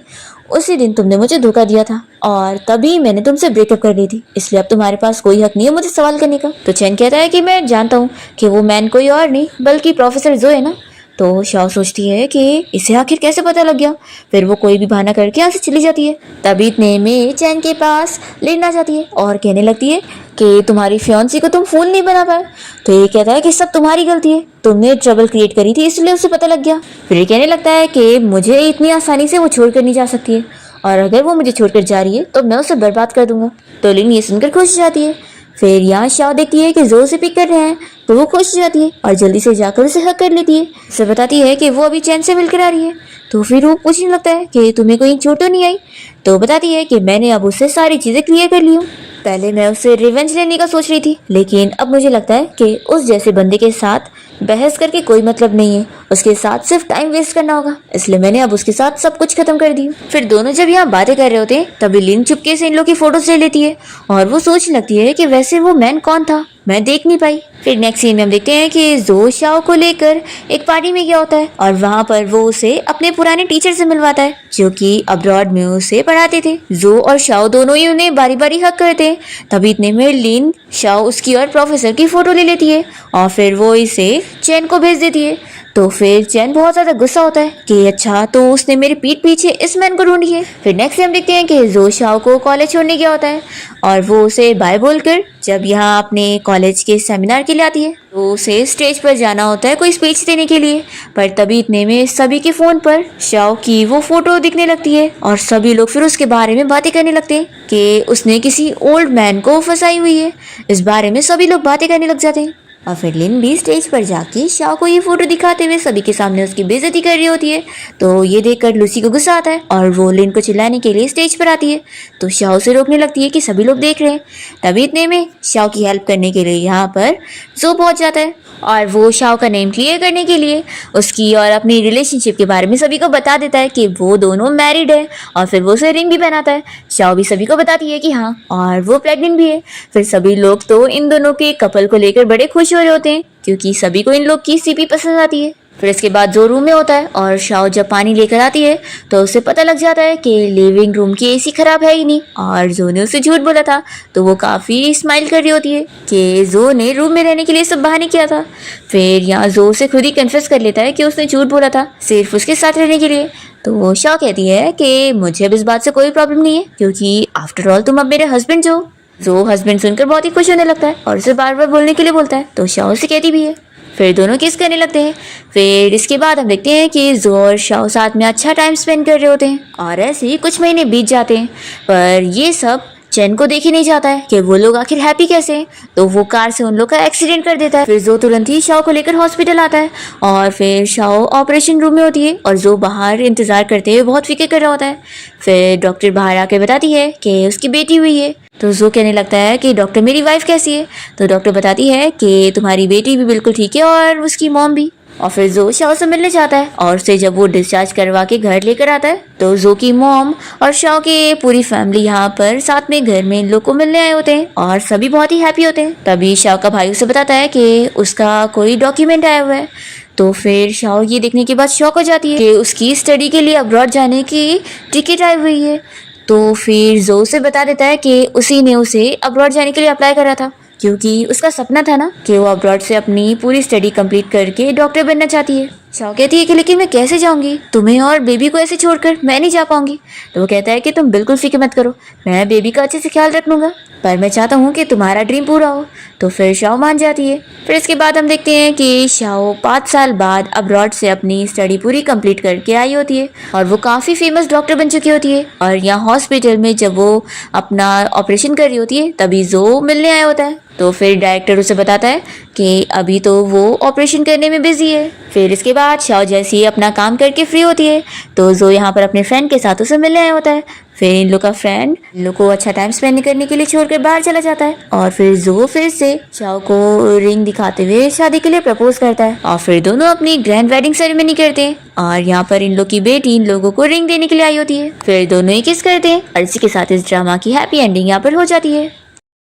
उसी दिन तुमने मुझे धोखा दिया था और तभी मैंने तुमसे ब्रेकअप कर ली थी, इसलिए अब तुम्हारे पास कोई हक नहीं है मुझे सवाल करने का। तो चैन कहता है कि मैं जानता हूँ कि वो मैन कोई और नहीं बल्कि प्रोफेसर जो है ना। तो शाओ सोचती है कि इसे आखिर कैसे पता लग गया। फिर वो कोई भी बहाना करके यहाँ से चली जाती है। तभी इतने में चैन के पास लेन आ जाती है और कहने लगती है कि तुम्हारी फियांसी को तुम फोन नहीं बना पाए। तो ये कहता है कि सब तुम्हारी गलती है, तुमने ट्रबल क्रिएट करी थी इसलिए उसे पता लग गया। फिर ये कहने लगता है कि मुझे इतनी आसानी से वो छोड़ कर नहीं जा सकती है और अगर वो मुझे छोड़कर जा रही है तो मैं उसे बर्बाद कर दूंगा। तो लिन ये सुनकर खुश हो जाती है। फिर यहाँ शाओ देखती है कि जोर से पिक कर रहे हैं तो वो खुश हो जाती है और जल्दी से जाकर उसे हक कर लेती है। उसे बताती है कि वो अभी चैन से मिलकर आ रही है। तो फिर वो पूछने लगता है कि तुम्हें कोई चोट तो नहीं आई। तो बताती है कि मैंने अब उससे सारी चीज़ें क्लियर कर ली हूँ, पहले मैं उससे रिवेंज लेने का सोच रही थी लेकिन अब मुझे लगता है कि उस जैसे बंदे के साथ बहस करके कोई मतलब नहीं है, उसके साथ सिर्फ टाइम वेस्ट करना होगा, इसलिए मैंने अब उसके साथ सब कुछ खत्म कर दिया। फिर दोनों जब यहाँ बातें कर रहे होते हैं तभी लिन चुपके से इन लोग की फोटोज ले लेती है और वो सोचने लगती है कि वैसे वो मैन कौन था, मैं देख नहीं पाई। फिर नेक्स्ट सीन में हम देखते हैं कि जो शाओ को लेकर एक पार्टी में गया होता है और वहाँ पर वो उसे अपने पुराने टीचर से मिलवाता है जो कि अब्रॉड में उसे पढ़ाते थे। जो और शाओ दोनों ही उन्हें बारी बारी हक करते हैं। तभी इतने में लिन शाओ उसकी और प्रोफेसर की फोटो ले लेती है और फिर वो इसे चैन को भेज देती है। तो फिर चैन बहुत ज्यादा गुस्सा होता है कि अच्छा तो उसने मेरी पीठ पीछे इस मैन को ढूंढी है। फिर नेक्स्ट हम देखते हैं कि जो शाओ को कॉलेज छोड़ने गया होता है और वो उसे बाय बोलकर जब यहाँ अपने कॉलेज के सेमिनार के लिए आती है तो उसे स्टेज पर जाना होता है कोई स्पीच देने के लिए। पर तभी इतने में सभी के फोन पर शाओ की वो फोटो दिखने लगती है और सभी लोग फिर उसके बारे में बातें करने लगते हैं कि उसने किसी ओल्ड मैन को फंसाई हुई है। इस बारे में सभी लोग बातें करने लग जाते हैं और फिर लिन भी स्टेज पर जाके शाओ को ये फोटो दिखाते हुए सभी के सामने उसकी बेइज्जती कर रही होती है। तो ये देखकर लूसी को गुस्सा आता है और वो लिन को चिल्लाने के लिए स्टेज पर आती है तो शाओ से रोकने लगती है कि सभी लोग देख रहे हैं। तभी इतने में शाओ की हेल्प करने के लिए यहाँ पर जो पहुंच जाता है और वो शाओ का नेम क्लियर करने के लिए उसकी और अपनी रिलेशनशिप के बारे में सभी को बता देता है कि वो दोनों मैरिड है और फिर वो उसे रिंग भी पहनाता है। शाओ भी सभी को बताती है कि हाँ और वो प्रेग्नेंट भी है। फिर सभी लोग तो इन दोनों के कपल को लेकर बड़े खुश हो रहे होते हैं क्योंकि सभी को इन लोग की सीपी पसंद आती है। फिर इसके बाद जो रूम में होता है और शाओ जब पानी लेकर आती है तो उसे पता लग जाता है कि लिविंग रूम की एसी खराब है ही नहीं और जो ने उसे झूठ बोला था। तो वो काफ़ी स्माइल कर रही होती है कि जो ने रूम में रहने के लिए सब बहाने किया था। फिर यहाँ जो से खुद ही कन्फेस कर लेता है कि उसने झूठ बोला था सिर्फ उसके साथ रहने के लिए। तो शाओ कहती है कि मुझे अब इस बात से कोई प्रॉब्लम नहीं है क्योंकि आफ्टर ऑल तुम अब मेरे हस्बैंड हो। जो हस्बैंड सुनकर बहुत ही खुश होने लगता है और उसे बार बार बोलने के लिए बोलता है तो शाओ से कहती भी है। फिर दोनों किस करने लगते हैं। फिर इसके बाद हम देखते हैं कि जो और शाओ साथ में अच्छा टाइम स्पेंड कर रहे होते हैं और ऐसे ही कुछ महीने बीत जाते हैं। पर ये सब चैन को देख ही नहीं जाता है कि वो लोग आखिर हैप्पी कैसे हैं। तो वो कार से उन लोग का एक्सीडेंट कर देता है। फिर जो तुरंत ही शाओ को लेकर हॉस्पिटल आता है और फिर शाओ ऑपरेशन रूम में होती है और जो बाहर इंतजार करते हुए बहुत फिक्र कर रहा होता है। फिर डॉक्टर बाहर आके बताती है कि उसकी बेटी हुई है। तो जो कहने लगता है कि डॉक्टर मेरी वाइफ कैसी है। तो डॉक्टर बताती है कि तुम्हारी बेटी भी बिल्कुल ठीक है और उसकी मॉम भी। और फिर जो शाओ से मिलने जाता है और उसे जब वो डिस्चार्ज करवा के घर लेकर आता है तो जो की मॉम और शाओ की पूरी फैमिली यहाँ पर साथ में घर में इन लोग को मिलने आए होते हैं और सभी बहुत ही हैप्पी होते हैं। तभी शाओ का भाई उसे बताता है कि उसका कोई डॉक्यूमेंट आया हुआ है। तो फिर शाओ ये देखने के बाद शॉक हो जाती है कि उसकी स्टडी के लिए अब्रॉड जाने की टिकट आई हुई है। तो फिर जो उसे बता देता है कि उसी ने उसे अब्रॉड जाने के लिए अप्लाई करा था क्योंकि उसका सपना था ना कि वो अब्रॉड से अपनी पूरी स्टडी कंप्लीट करके डॉक्टर बनना चाहती है। शाओ कहती है कि लेकिन मैं कैसे जाऊंगी, तुम्हें और बेबी को ऐसे छोड़कर मैं नहीं जा पाऊंगी। तो वो कहता है कि तुम बिल्कुल फिक्र मत करो, मैं बेबी का अच्छे से ख्याल रख लूंगा, पर मैं चाहता हूँ कि तुम्हारा ड्रीम पूरा हो। तो फिर शाओ मान जाती है। फिर इसके बाद हम देखते हैं कि शाओ 5 साल बाद अब्रॉड से अपनी स्टडी पूरी कंप्लीट करके आई होती है और वो काफ़ी फेमस डॉक्टर बन चुकी होती है। और यहाँ हॉस्पिटल में जब वो अपना ऑपरेशन कर रही होती है तभी जो मिलने आया होता है। तो फिर डायरेक्टर उसे बताता है कि अभी तो वो ऑपरेशन करने में बिजी है। फिर इसके बाद शाओ जैसे ही अपना काम करके फ्री होती है तो जो यहाँ पर अपने फ्रेंड के साथ उसे मिलने आया होता है। फिर इन लोग का फ्रेंड इन लोग को अच्छा टाइम स्पेंड करने के लिए छोड़कर बाहर चला जाता है और फिर जो फिर से शाओ को रिंग दिखाते हुए शादी के लिए प्रपोज करता है और फिर दोनों अपनी ग्रैंड वेडिंग सेरेमनी करते हैं और यहाँ पर इन लोग की बेटी इन लोगों को रिंग देने के लिए आई होती है। फिर दोनों ही किस करते हैं और इसी के साथ इस ड्रामा की हैप्पी एंडिंग यहाँ पर हो जाती है।